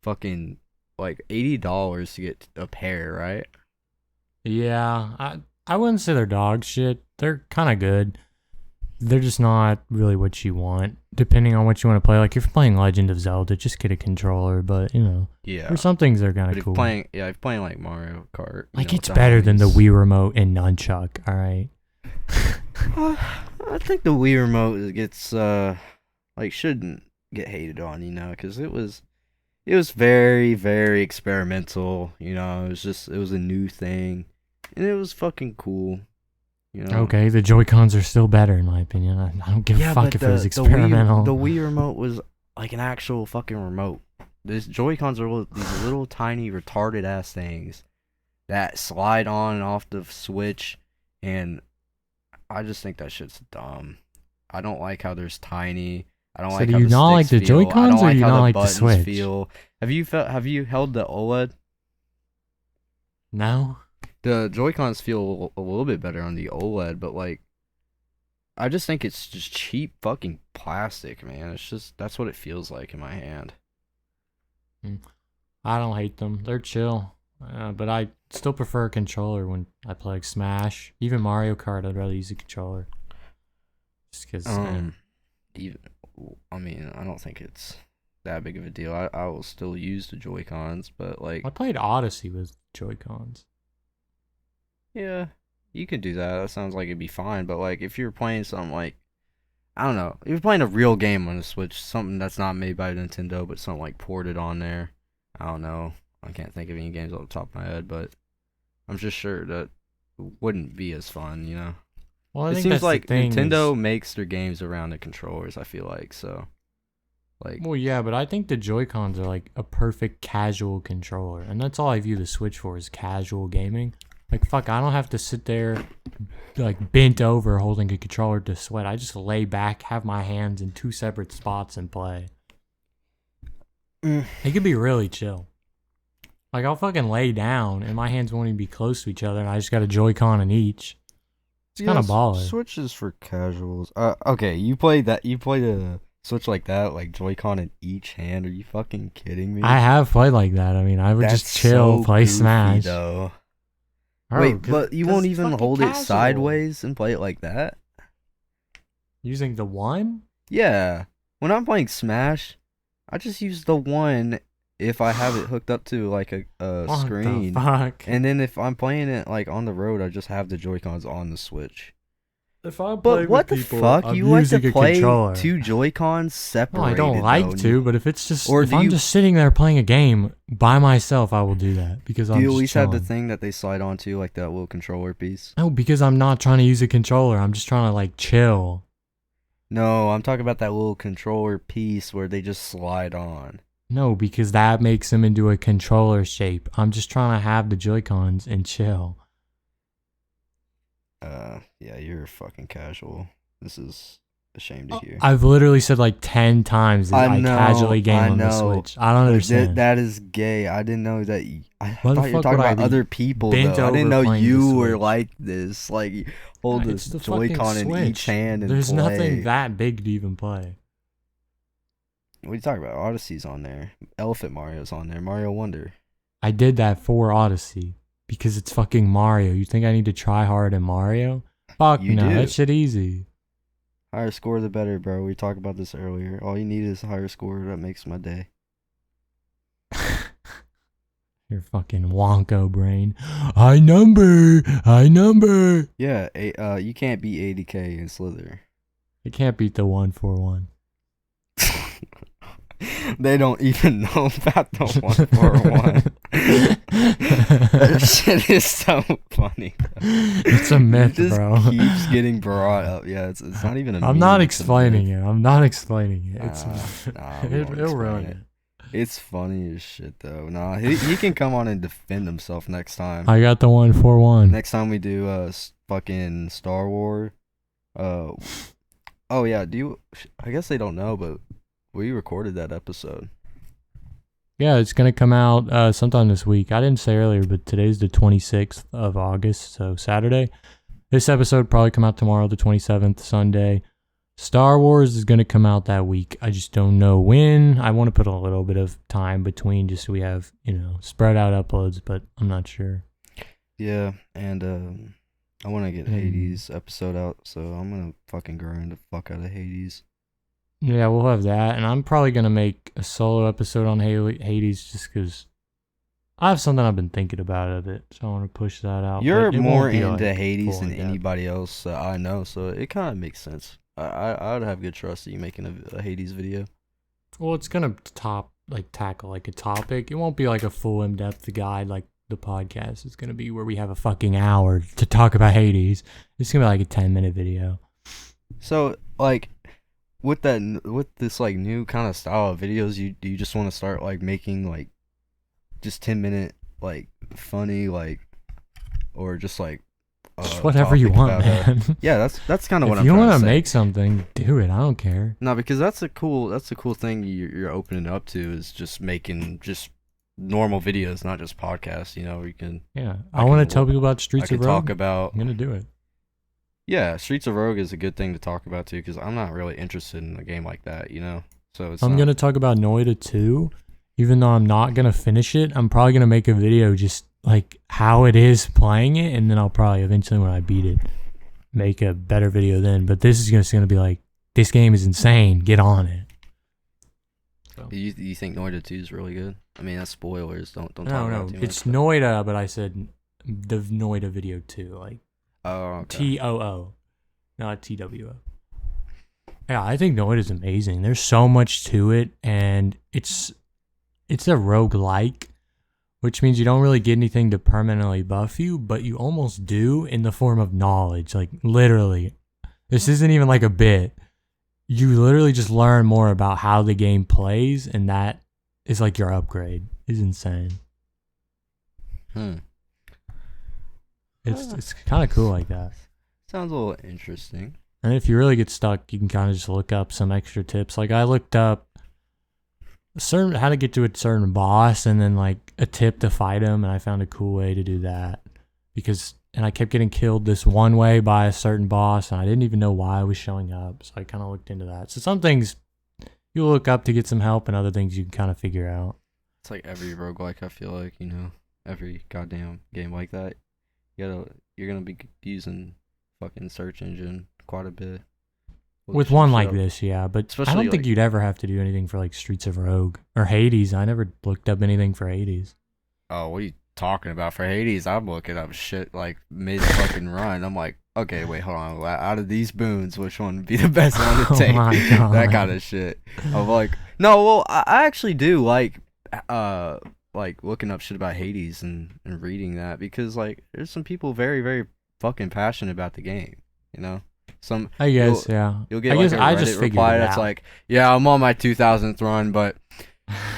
fucking like $80 to get a pair, right? Yeah, I wouldn't say they're dog shit. They're kind of good. They're just not really what you want, depending on what you want to play. Like, if you're playing Legend of Zelda, just get a controller, but, you know. Yeah. For some things, they're kind of cool. If you're playing, like, Mario Kart. Like, it's better than the Wii Remote and Nunchuck, alright? I think the Wii Remote gets, shouldn't get hated on, because it was very, very experimental, it was a new thing, and it was fucking cool. Okay, the Joy-Cons are still better in my opinion. I don't give a fuck if it was experimental. The Wii Remote was like an actual fucking remote. These Joy-Cons are these little tiny retarded ass things that slide on and off the Switch, and I just think that shit's dumb. I don't like how there's tiny. I don't like how the sticks feel. So do you not like the Joy-Cons, or do you not like the Switch? Have you held the OLED? No. The Joy-Cons feel a little bit better on the OLED, but like, I just think it's just cheap fucking plastic, man. It's just, that's what it feels like in my hand. I don't hate them. They're chill. But I still prefer a controller when I play like Smash. Even Mario Kart, I'd rather use a controller. Just because. I don't think it's that big of a deal. I will still use the Joy-Cons, but like. I played Odyssey with Joy-Cons. Yeah, you could do that. That sounds like it'd be fine. But like, if you're playing something like, I don't know, if you're playing a real game on the Switch, something that's not made by Nintendo, but something like ported on there, I don't know. I can't think of any games off the top of my head, but I'm just sure that wouldn't be as fun, Well, I think seems like Nintendo makes their games around the controllers. I feel like so. Like, well, yeah, but I think the Joy-Cons are like a perfect casual controller, and that's all I view the Switch for is casual gaming. Like, fuck, I don't have to sit there like bent over holding a controller to sweat. I just lay back, have my hands in 2 separate spots, and play. It could be really chill. Like, I'll fucking lay down, and my hands won't even be close to each other, and I just got a Joy-Con in each. It's kind of baller. Switch is for casuals. Okay, you play the Switch like that, like Joy-Con in each hand? Are you fucking kidding me? I have played like that. I mean, I would just chill, so play goofy, Smash. Though. Bro, wait, but you won't even hold it sideways and play it like that? Using the one? Yeah. When I'm playing Smash, I just use the one if I have it hooked up to like a screen. The fuck? And then if I'm playing it like on the road, I just have the Joy-Cons on the Switch. If I'm But what the fuck? I'm you like to play controller. 2 Joy-Cons separated? No, I don't like though, to, but if it's just or if I'm just sitting there playing a game by myself, I will do that because I'm. Do you just at least chilling. have the thing that they slide onto, like that little controller piece? No, because I'm not trying to use a controller. I'm just trying to like chill. No, I'm talking about that little controller piece where they just slide on. No, because that makes them into a controller shape. I'm just trying to have the Joy-Cons and chill. Yeah, you're fucking casual. This is a shame to hear. I've literally said like 10 times that I casually game on the Switch. I don't understand. That is gay. I didn't know that. I Why the thought you were fuck talking would I about be other people, bent though. I didn't over know playing you the were Switch? like this. Like, you hold Yeah, the it's the fucking Joy-Con in each Switch. hand and There's play. nothing that big to even play. What are you talking about? Odyssey's on there. Elephant Mario's on there. Mario Wonder. I did that for Odyssey because it's fucking Mario. You think I need to try hard in Mario? Fuck You no, do. that shit easy. Higher score, the better, bro. We talked about this earlier. All you need is a higher score. That makes my day. Your fucking Wonko brain. High number. Yeah, you can't beat 80K in Slither. It can't beat the 141. They don't even know about the 141. That shit is so funny. It's a myth, it just bro. keeps getting brought up. Yeah, it's not even a I'm meme, not it's a explaining myth. it. I'm not explaining it. It's Nah, we won't it'll ruin explain it. It's funny as shit though. Nah, he can come on and defend himself next time. I got the 141. Next time we do fucking Star Wars. Oh yeah, I guess they don't know, but we recorded that episode. Yeah, it's gonna come out sometime this week. I didn't say earlier, but today's the 26th of August, so Saturday. This episode probably come out tomorrow, the 27th, Sunday. Star Wars is gonna come out that week. I just don't know when. I want to put a little bit of time between just so we have, spread out uploads, but I'm not sure. Yeah, and I want to get Hades episode out, so I'm gonna fucking grind the fuck out of Hades. Yeah, we'll have that, and I'm probably gonna make a solo episode on Hades just because I have something I've been thinking about of it, so I want to push that out. You're but it more won't be, into like, Hades full than in-depth. anybody else I know, so it kind of makes sense. I would have good trust in you making a Hades video. Well, it's gonna tackle like a topic. It won't be like a full in-depth guide like the podcast. It's gonna be where we have a fucking hour to talk about Hades. It's gonna be like a 10-minute video. So like, with this like new kind of style of videos, do you just want to start like making like just 10-minute like funny like, or just like just whatever you want, man. Yeah, that's kind of what I'm trying to say. If you want to make something, do it. I don't care. No, because that's a cool thing you're opening up to, is just making just normal videos, not just podcasts. Where you can. Yeah, I want to tell people about Streets of Rogue. Talk about. I'm gonna do it. Yeah, Streets of Rogue is a good thing to talk about too, because I'm not really interested in a game like that. So I'm gonna talk about Noita 2, even though I'm not gonna finish it. I'm probably gonna make a video just like how it is playing it, and then I'll probably eventually, when I beat it, make a better video then. But this is just gonna be like, this game is insane. Get on it. So. You think Noita 2 is really good? I mean, that's spoilers. Don't talk No, about it too much. it's Noita, but I said the Noita video 2, like okay. TOO, not TWO. Yeah, I think Noita is amazing. There's so much to it, and it's a roguelike, which means you don't really get anything to permanently buff you, but you almost do in the form of knowledge. Like, literally. This isn't even like a bit. you literally just learn more about how the game plays, and that is like your upgrade. It's insane. It's kind of cool like that. Sounds a little interesting. And if you really get stuck, you can kind of just look up some extra tips. Like I looked up how to get to a certain boss, and then like a tip to fight him, and I found a cool way to do that. And I kept getting killed this one way by a certain boss, and I didn't even know why I was showing up. So I kind of looked into that. So some things you look up to get some help, and other things you can kind of figure out. It's like every roguelike, I feel like, every goddamn game like that. You're gonna be using fucking search engine quite a bit. With one like this, yeah. But especially I don't think you'd ever have to do anything for like Streets of Rogue or Hades. I never looked up anything for Hades. Oh, what are you talking about? For Hades, I'm looking up shit like mid fucking run. I'm like, okay, wait, hold on. Out of these boons, which one would be the best one to take? My God. That kind of shit. I'm like, no, well, I actually do like looking up shit about Hades and reading that, because like there's some people very, very fucking passionate about the game, I guess, yeah. You'll get like a Reddit reply that's like, yeah, I'm on my 2000th run, but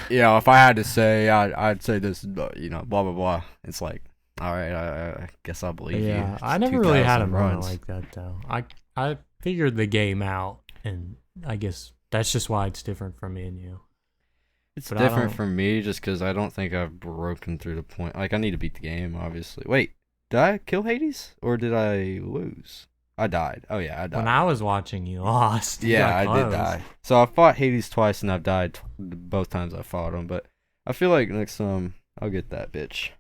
if I had to say, I'd say this, blah blah blah. It's like, all right, I guess I'll believe you. Yeah, I never really had a run like that though. I figured the game out, and I guess that's just why it's different from me and you. It's different from me just because I don't think I've broken through the point. Like, I need to beat the game, obviously. Wait, did I kill Hades or did I lose? I died. Oh yeah, I died. When I was watching, you lost. Yeah, I did die. So I fought Hades twice, and I've died both times I fought him. But I feel like next time I'll get that bitch.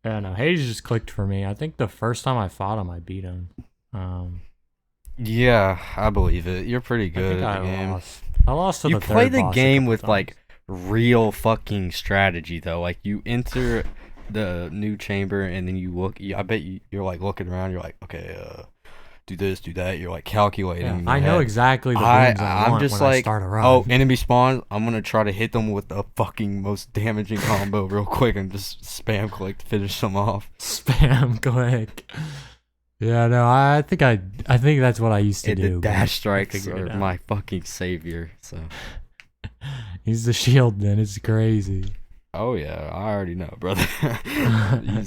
Yeah, no, Hades just clicked for me. I think the first time I fought him, I beat him. Yeah, I believe it. You're pretty good at the game. I lost to the third boss. You play the game with like real fucking strategy though. Like you enter the new chamber and then you look. I bet you're like looking around. You're like, okay, do this, do that. You're like calculating. Yeah, I know exactly the moves I want just when I start a run. Oh, enemy spawns. I'm gonna try to hit them with the fucking most damaging combo real quick and just spam click to finish them off. Spam click. Yeah, no, I think that's what I used to do. The dash strikes are my fucking savior. So he's the shield, then. It's crazy. Oh yeah, I already know, brother.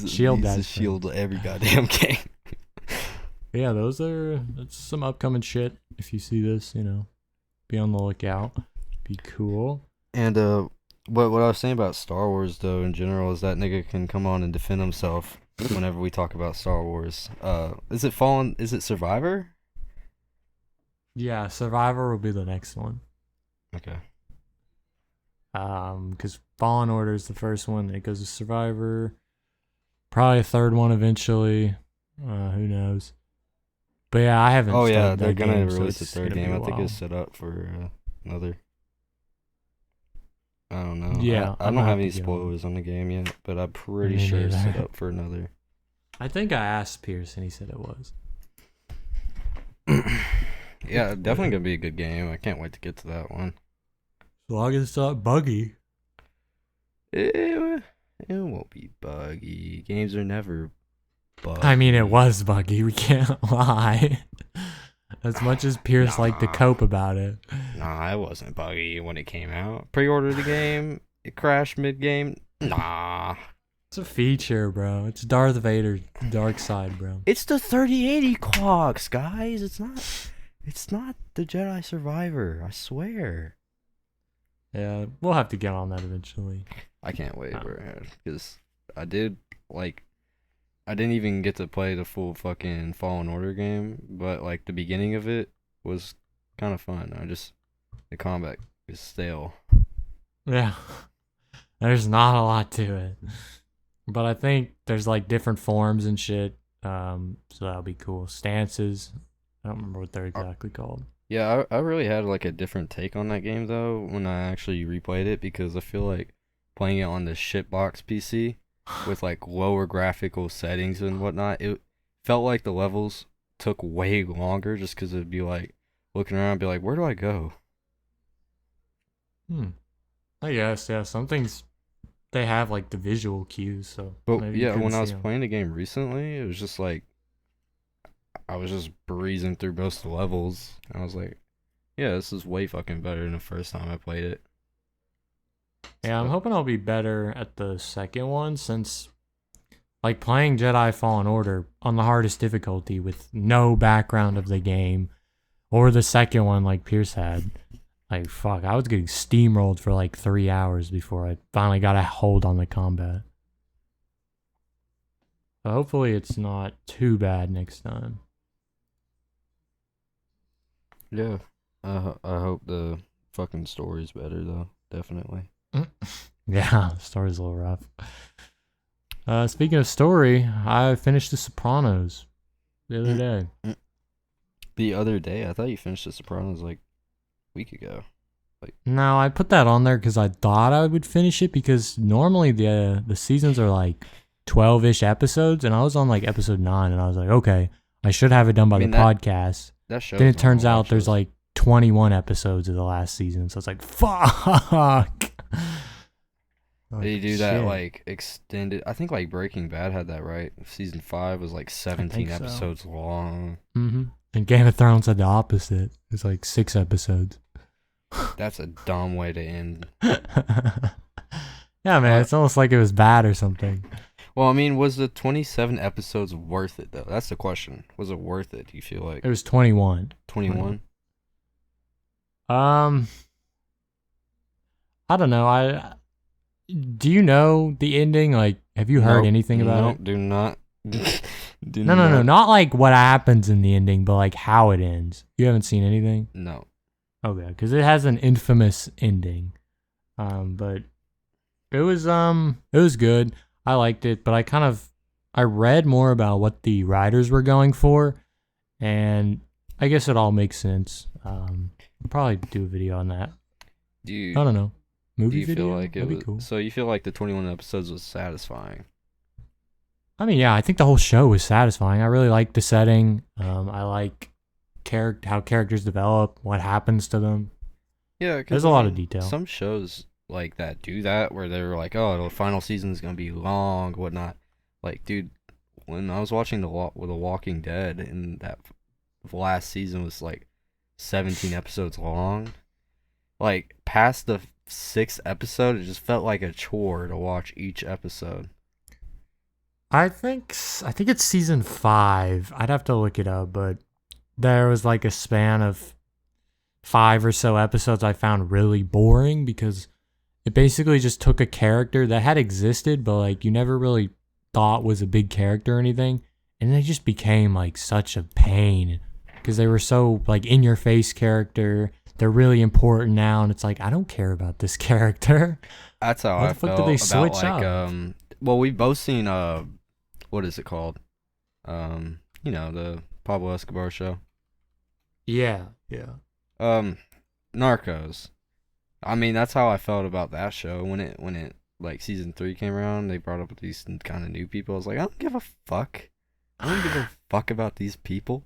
Shield dash. The shield every goddamn game. Yeah, that's some upcoming shit. If you see this, be on the lookout. Be cool. And what I was saying about Star Wars though in general is that nigga can come on and defend himself whenever we talk about Star Wars. Is it Survivor? Yeah, Survivor will be the next one. Okay. Because Fallen Order is the first one. It goes to Survivor. Probably a third one eventually. Who knows? But yeah, I haven't. Oh yeah, they're gonna release a third game. I think it's set up for another. I don't know. Yeah, I don't have any spoilers on the game yet, but I'm pretty sure it's set up for another. I think I asked Pierce and he said it was. Yeah, definitely gonna be a good game. I can't wait to get to that one. As long as it's not buggy. It won't be buggy. Games are never buggy. I mean, it was buggy. We can't lie. As much as Pierce liked to cope about it. Nah, it wasn't buggy when it came out. Pre-ordered the game. It crashed mid-game. Nah. It's a feature, bro. It's Darth Vader, dark side, bro. It's the 3080 clocks, guys. It's not the Jedi Survivor. I swear. Yeah, we'll have to get on that eventually. I can't wait, because I didn't even get to play the full fucking Fallen Order game, but like the beginning of it was kind of fun. The combat is stale. Yeah, there's not a lot to it, but I think there's like different forms and shit. So that'll be cool. Stances. I don't remember what they're exactly called. Yeah, I really had like a different take on that game though when I actually replayed it, because I feel like playing it on the shitbox PC with like lower graphical settings and whatnot, it felt like the levels took way longer just because it'd be like looking around and be like, where do I go? I guess, yeah. Some things they have like the visual cues, so. But yeah, when I was playing the game recently, it was just like I was just breezing through most of the levels. I was like, Yeah, this is way fucking better than the first time I played it. Yeah, I'm hoping I'll be better at the second one since, like, playing Jedi Fallen Order on the hardest difficulty with no background of the game, or the second one like Pierce had. Like, fuck, I was getting steamrolled for like 3 hours before I finally got a hold on the combat. So hopefully it's not too bad next time. Yeah. I hope the fucking story's better, though. Definitely. Yeah, the story's a little rough. Speaking of story, I finished The Sopranos the other day. The other day? I thought you finished The Sopranos like a week ago. No, I put that on there because I thought I would finish it because normally the seasons are like 12-ish episodes, and I was on like episode 9, and I was like, okay, I should have it done by the podcast. That show. Then it turns out there's like 21 episodes of the last season, so it's like, fuck. They do that like extended. I think like Breaking Bad had that, right? Season 5 was like 17 episodes long. And Game of Thrones had the opposite. It's like 6 episodes. That's a dumb way to end. Yeah, man, it's almost like it was bad or something. Well, I mean, was the 27 episodes worth it, though? That's the question. Was it worth it, do you feel like? It was 21. 21? I don't know. Do you know the ending? Like, have you heard anything about it? Do not. No. Not like what happens in the ending, but like how it ends. You haven't seen anything? No. Okay, because it has an infamous ending. But it was good. I liked it, but I read more about what the writers were going for, and I guess it all makes sense. I'll probably do a video on that. I don't know. Movie video? Feel like That'd be cool. So you feel like the 21 episodes was satisfying? I mean, yeah, I think the whole show was satisfying. I really like the setting. I like how characters develop, what happens to them. Yeah, there's a lot of detail. Some shows like that do that, where they're like, oh, the final season is gonna be long, whatnot. Like, dude, when I was watching The Walking Dead, and that last season was like 17 episodes long, like past the 6th episode, it just felt like a chore to watch each episode. I think it's season 5. I'd have to look it up, but there was like a span of 5 or so episodes I found really boring because it basically just took a character that had existed, but like you never really thought was a big character or anything, and they just became like such a pain because they were so like in your face character. They're really important now, and it's like I don't care about this character. That's how I felt about like well, we've both seen what is it called? You know, the Pablo Escobar show. Yeah. Narcos. I mean, that's how I felt about that show when it like season 3 came around. They brought up these kind of new people. I was like, I don't give a fuck. I don't give a fuck about these people.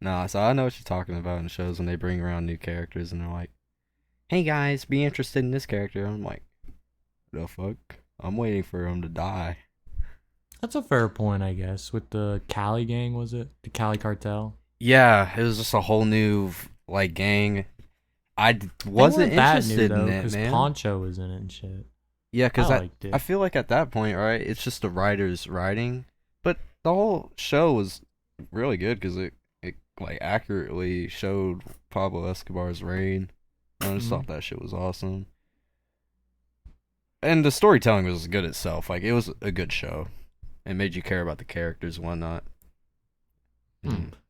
Nah, so I know what you're talking about in shows when they bring around new characters and they're like, hey guys, be interested in this character. I'm like, the fuck? I'm waiting for him to die. That's a fair point, I guess. With the Cali gang, was it? The Cali cartel? Yeah, it was just a whole new like gang. I wasn't interested in it, man. Poncho was in it and shit. Yeah, because I feel like at that point, right, it's just the writers writing. But the whole show was really good because it like accurately showed Pablo Escobar's reign. I just thought that shit was awesome. And the storytelling was good itself. Like, it was a good show. It made you care about the characters and whatnot.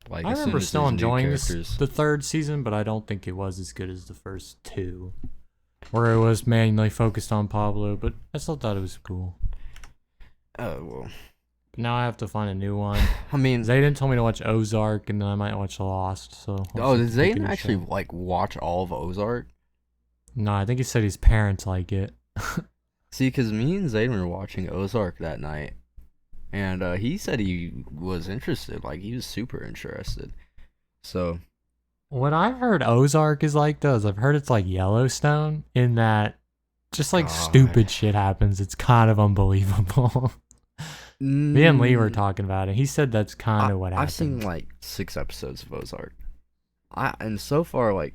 Like, I remember still enjoying the 3rd season, but I don't think it was as good as the first 2. Where it was mainly focused on Pablo, but I still thought it was cool. Oh, well. But now I have to find a new one. I mean, Zayden told me to watch Ozark, and then I might watch Lost. So did Zayden actually like watch all of Ozark? No, I think he said his parents like it. See, because me and Zayden were watching Ozark that night, and he said he was interested. Like, he was super interested. So, what I've heard Ozark is like, though, is I've heard it's like Yellowstone in that just like stupid shit happens. It's kind of unbelievable. Me and Lee were talking about it. He said that's kind of what happened. I've seen like 6 episodes of Ozark. and so far, like,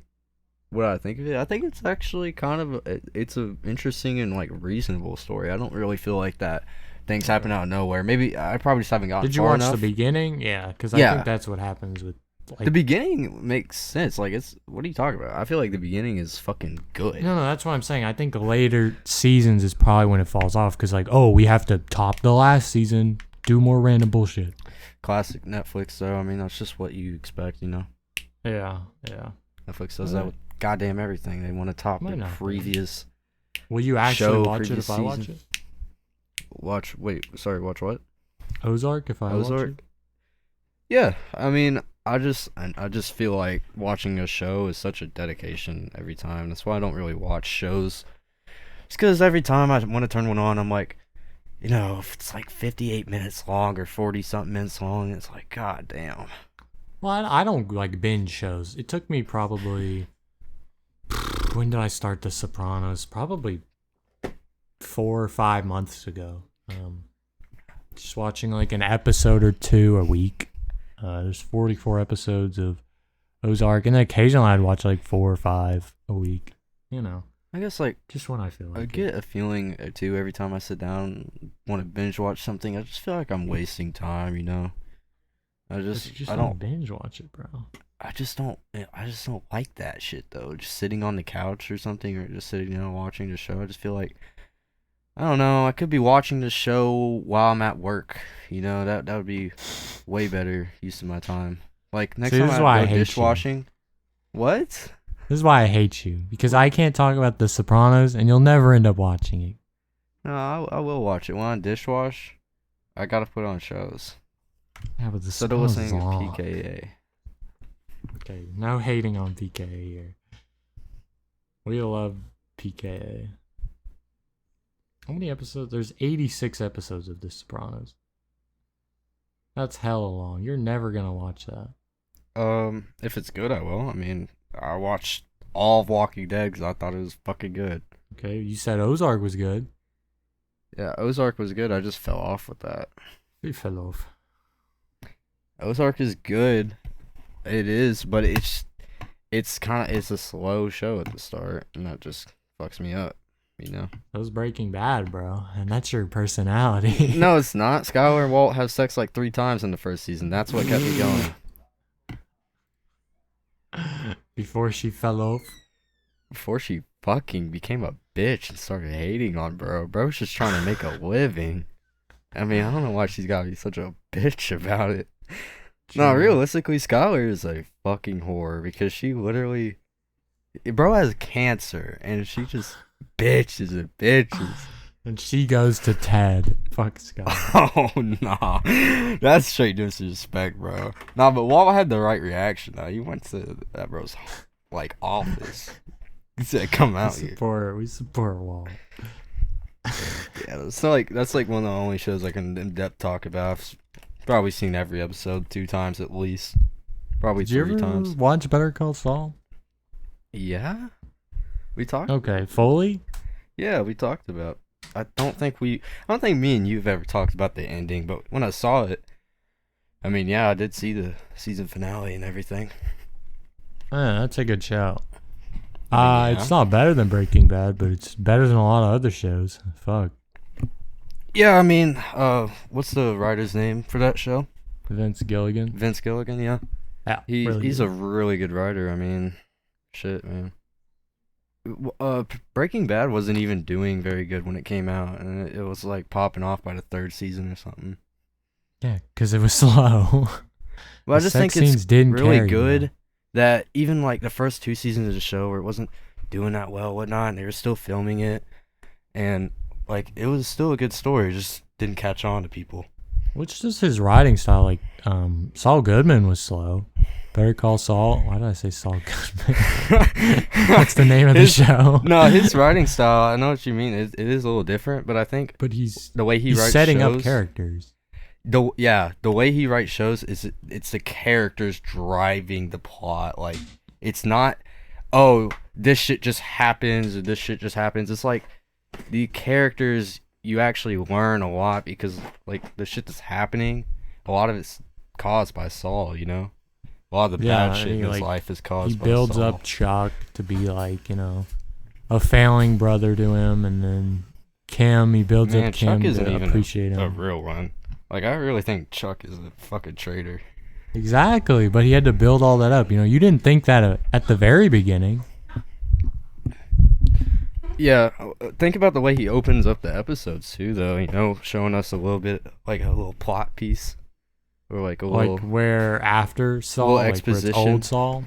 what I think of it, I think it's actually kind of it's a interesting and like reasonable story. I don't really feel like that things happen out of nowhere. Maybe I probably just haven't gotten. Did you far watch enough. the beginning? Yeah, because I think that's what happens with. Like, the beginning makes sense. Like, it's, what are you talking about? I feel like the beginning is fucking good. No, that's what I'm saying. I think later seasons is probably when it falls off because, like, oh, we have to top the last season, do more random bullshit. Classic Netflix, though. I mean, that's just what you expect, you know? Yeah. Netflix does that with goddamn everything. They want to top the previous. Will you actually watch it if I watch it? Watch what? Ozark, if I watch it? Yeah, I mean, I just feel like watching a show is such a dedication every time. That's why I don't really watch shows. It's because every time I want to turn one on, I'm like, you know, if it's like 58 minutes long or 40-something minutes long, it's like, god damn. Well, I don't like binge shows. It took me probably... When did I start The Sopranos? Probably 4 or 5 months ago. Just watching like an episode or two a week. There's 44 episodes of Ozark, and then occasionally I'd watch like 4 or 5 a week. You know, I guess like just when I feel like I get a feeling too every time I sit down want to binge watch something. I just feel like I'm wasting time. You know, I don't binge watch it, bro. I just don't like that shit though. Just sitting on the couch or something, or just sitting down watching the show. I just feel like, I don't know, I could be watching the show while I'm at work. You know, that would be way better use of my time. Like, next time I go dishwashing. What? This is why I hate you. Because I can't talk about The Sopranos, and you'll never end up watching it. No, I will watch it. When I dishwash, I gotta put on shows. Yeah, but The Sopranos is long. PKA. Okay, no hating on PKA here. We love PKA. How many episodes? There's 86 episodes of The Sopranos. That's hella long. You're never gonna watch that. If it's good, I will. I mean, I watched all of Walking Dead because I thought it was fucking good. Okay, you said Ozark was good. Yeah, Ozark was good. I just fell off with that. You fell off. Ozark is good. It is, but it's a slow show at the start, and that just fucks me up. You know, that was Breaking Bad, bro, and that's your personality. No, it's not. Skylar and Walt have sex like 3 times in the first season. That's what kept me going. Before she fell off. Before she fucking became a bitch and started hating on bro. Bro's just trying to make a living. I mean, I don't know why she's gotta be such a bitch about it. True. No, realistically, Skylar is a fucking whore because she literally... Bro has cancer, and she just... bitches and bitches. And she goes to Ted. Fuck Scott. Oh, nah. That's straight disrespect, bro. Nah, but Walt had the right reaction, though. He went to that bro's, like, office. He said, come out here. We support Walt. Yeah, so, like, that's, like, one of the only shows I can in-depth talk about. I've probably seen every episode 2 times at least. Probably 3 times. Did you watch Better Call Saul? Yeah. We talked. Okay, Foley? Yeah, we talked about. I don't think me and you've ever talked about the ending, but when I saw it, I mean, yeah, I did see the season finale and everything. Yeah, that's a good shout. Yeah. It's not better than Breaking Bad, but it's better than a lot of other shows. Fuck. Yeah, I mean, what's the writer's name for that show? Vince Gilligan. Vince Gilligan, yeah. Yeah, he's a really good writer. I mean, shit, man. Breaking Bad wasn't even doing very good when it came out, and it was like popping off by the 3rd season or something. Yeah, because it was slow. Well, I just think it's really good that even like the first 2 seasons of the show where it wasn't doing that well, whatnot, and they were still filming it, and like it was still a good story, just didn't catch on to people. Which is his writing style. Like Saul Goodman was slow. Better Call Saul. Why did I say Saul Goodman? That's the name of the show. No, his writing style, I know what you mean. It is a little different, but I think the way he's writes setting shows, up characters. The way he writes shows is it's the characters driving the plot. Like, it's not, oh, this shit just happens or this shit just happens. It's like the characters, you actually learn a lot because like the shit that's happening, a lot of it's caused by Saul, you know? A lot of the bad shit in his life is caused by Saul. He builds up Chuck to be like, a failing brother to him, and then Kim, he builds up Kim to appreciate him. A real one. Like, I really think Chuck is a fucking traitor. Exactly, but he had to build all that up. You didn't think that at the very beginning. Yeah, think about the way he opens up the episodes too, though. Showing us a little bit, like a little plot piece, or like a little, like where after Saul, like exposition. Where it's old Saul.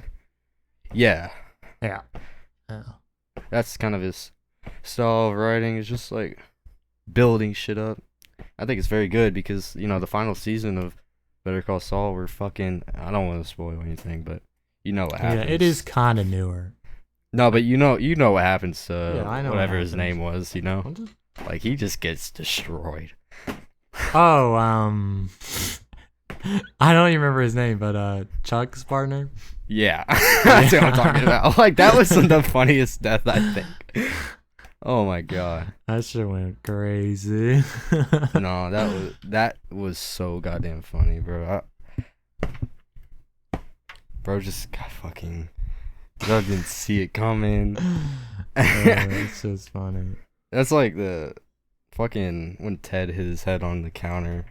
Yeah. Yeah. That's kind of his style of writing. Is just like building shit up. I think it's very good because the final season of Better Call Saul were fucking. I don't want to spoil anything, but you know what happens. Yeah, it is kind of newer. No, but you know what happens to I know whatever his name was, Like, he just gets destroyed. Oh, I don't even remember his name, but Chuck's partner? Yeah. That's what I'm talking about. Like, that was the funniest death, I think. Oh my god. That shit went crazy. No, that was so goddamn funny, bro. Bro just got fucking... I didn't see it coming. It's just funny. That's like the fucking when Ted hit his head on the counter.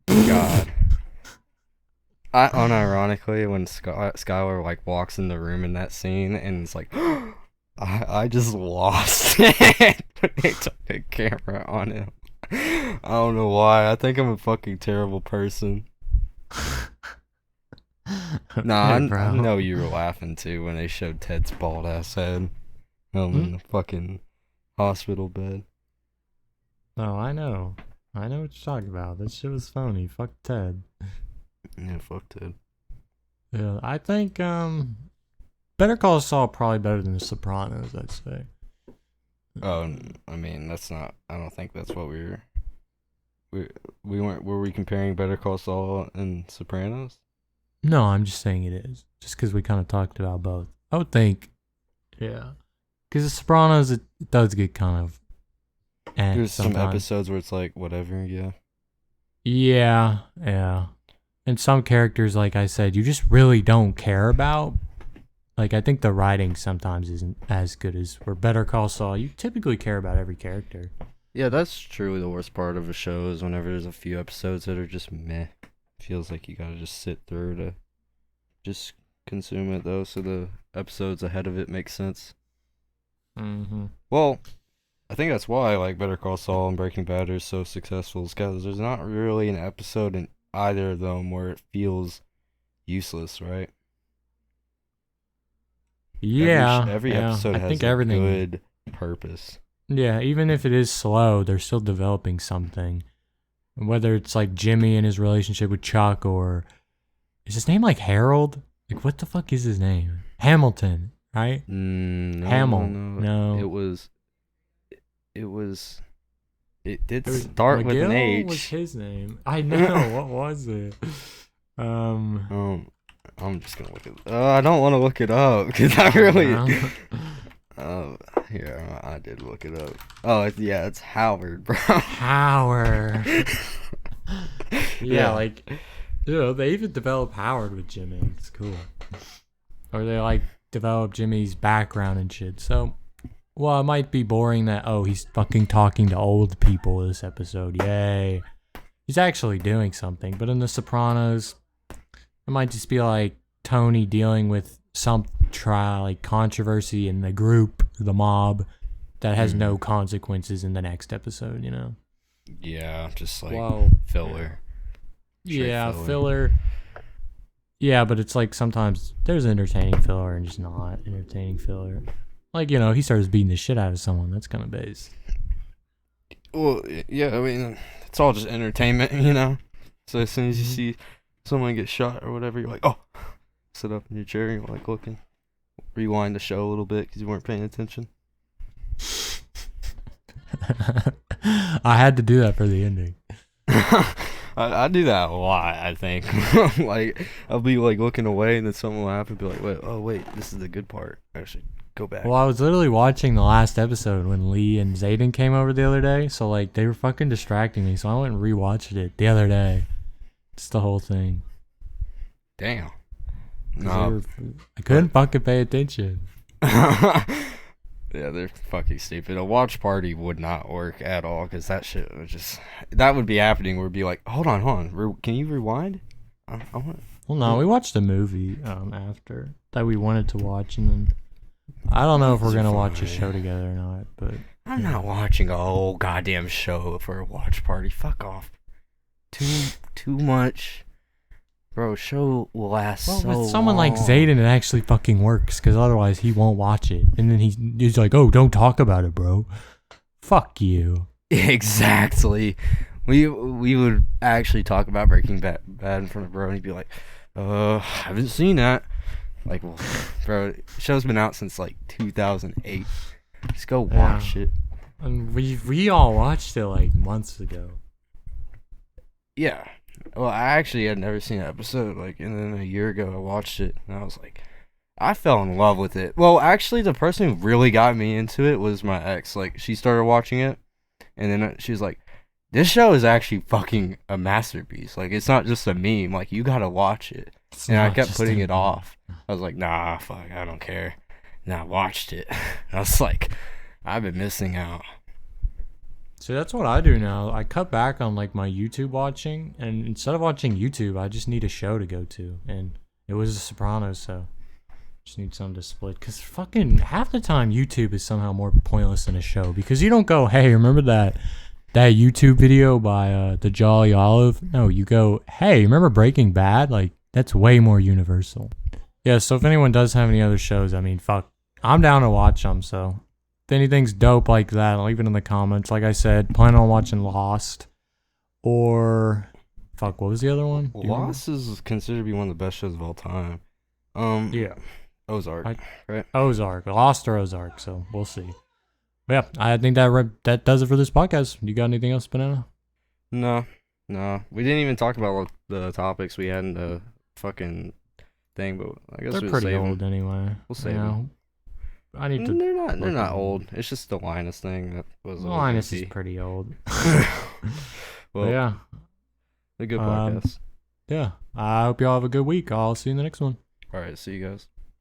God. Unironically, when Skylar like walks in the room in that scene and it's like, I just lost it when they took the camera on him. I don't know why. I think I'm a fucking terrible person. Nah, I know you were laughing too when they showed Ted's bald ass head in the fucking hospital bed. Oh, I know what you're talking about. That shit was phony. Fuck Ted. Yeah, fuck Ted. Yeah, I think Better Call Saul probably better than The Sopranos, I'd say. Oh, I mean, that's not. I don't think that's what we weren't. Were we comparing Better Call Saul and Sopranos? No, I'm just saying it is. Just because we kind of talked about both. I would think, yeah. Because The Sopranos, it does get kind of... There's some episodes where it's like, whatever, yeah. Yeah. And some characters, like I said, you just really don't care about. Like, I think the writing sometimes isn't as good as for Better Call Saul. You typically care about every character. Yeah, that's truly the worst part of a show is whenever there's a few episodes that are just meh. Feels like you gotta just sit through to just consume it though, so the episodes ahead of it make sense. Well, I think that's why like Better Call Saul and Breaking Bad are so successful, is because there's not really an episode in either of them where it feels useless, right? Yeah. Every episode has a good purpose. Yeah, even if it is slow, they're still developing something. Whether it's like Jimmy and his relationship with Chuck, or is his name like Harold? Like, what the fuck is his name? Hamilton, right? No. It did start McGill with an H. Was his name? I know. What was it? I'm just gonna look it. I don't want to look it up because I really. Here, I did look it up. Oh, it's Howard, bro. Howard. Yeah, like, they even develop Howard with Jimmy. It's cool. Or they, like, develop Jimmy's background and shit. So, well, it might be boring that, he's fucking talking to old people this episode. Yay. He's actually doing something. But in The Sopranos, it might just be, like, Tony dealing with some controversy in the group, the mob, that has no consequences in the next episode, Yeah, just like filler. Yeah, filler. Yeah, but it's like sometimes there's entertaining filler and just not entertaining filler. Like, he starts beating the shit out of someone. That's kind of base. Well, yeah, I mean, it's all just entertainment, So as soon as you see someone get shot or whatever, you're like, oh, sit up in your chair, you're like looking, rewind the show a little bit because you weren't paying attention. I had to do that for the ending. I do that a lot, I think. Like, I'll be like looking away and then something will happen and be like, wait, this is the good part. I should go back. Well, I was literally watching the last episode when Lee and Zayden came over the other day, so like they were fucking distracting me, so I went and rewatched it the other day. It's the whole thing. Damn. No. I couldn't fucking pay attention. Yeah, they're fucking stupid. A watch party would not work at all because that shit would just. That would be happening. We'd be like, hold on. Can you rewind? I want. Well, no, we watched a movie after that we wanted to watch, and then I don't know if we're gonna watch a show together or not. But I'm not watching a whole goddamn show for a watch party. Fuck off. Too much. Bro, show will last so long. With someone like Zayden, it actually fucking works, because otherwise he won't watch it. And then he's like, oh, don't talk about it, bro. Fuck you. Exactly. We would actually talk about Breaking Bad in front of bro, and he'd be like, haven't seen that. Like, well, bro, show's been out since like 2008. Just go watch it. And we all watched it like months ago. Yeah. Well, I actually had never seen an episode, like, and then a year ago I watched it, and I was like, I fell in love with it. Well, actually, the person who really got me into it was my ex. Like, she started watching it, and then she was like, this show is actually fucking a masterpiece. Like, it's not just a meme. Like, you gotta watch it. And I kept putting it off. I was like, nah, fuck, I don't care. And I watched it. I was like, I've been missing out. So that's what I do now. I cut back on like my YouTube watching, and instead of watching YouTube, I just need a show to go to. And it was The Sopranos, so just need something to split. Because fucking half the time YouTube is somehow more pointless than a show. Because you don't go, hey, remember that YouTube video by the Jolly Olive? No, you go, hey, remember Breaking Bad? Like, that's way more universal. Yeah, so if anyone does have any other shows, I mean, fuck, I'm down to watch them, so if anything's dope like that, leave it in the comments. Like I said, plan on watching Lost. Or, fuck, what was the other one? Lost is considered to be one of the best shows of all time. Yeah. Ozark, right? Ozark. Lost or Ozark, so we'll see. But yeah, I think that does it for this podcast. You got anything else, Banana? No. We didn't even talk about the topics we had in the fucking thing, but I guess they're pretty old them. Anyway. We'll save them. I need to. They're not old. It's just the Linus thing that was. Linus is pretty old. Well, yeah, a good podcast. Yeah, I hope y'all have a good week. I'll see you in the next one. All right, see you guys.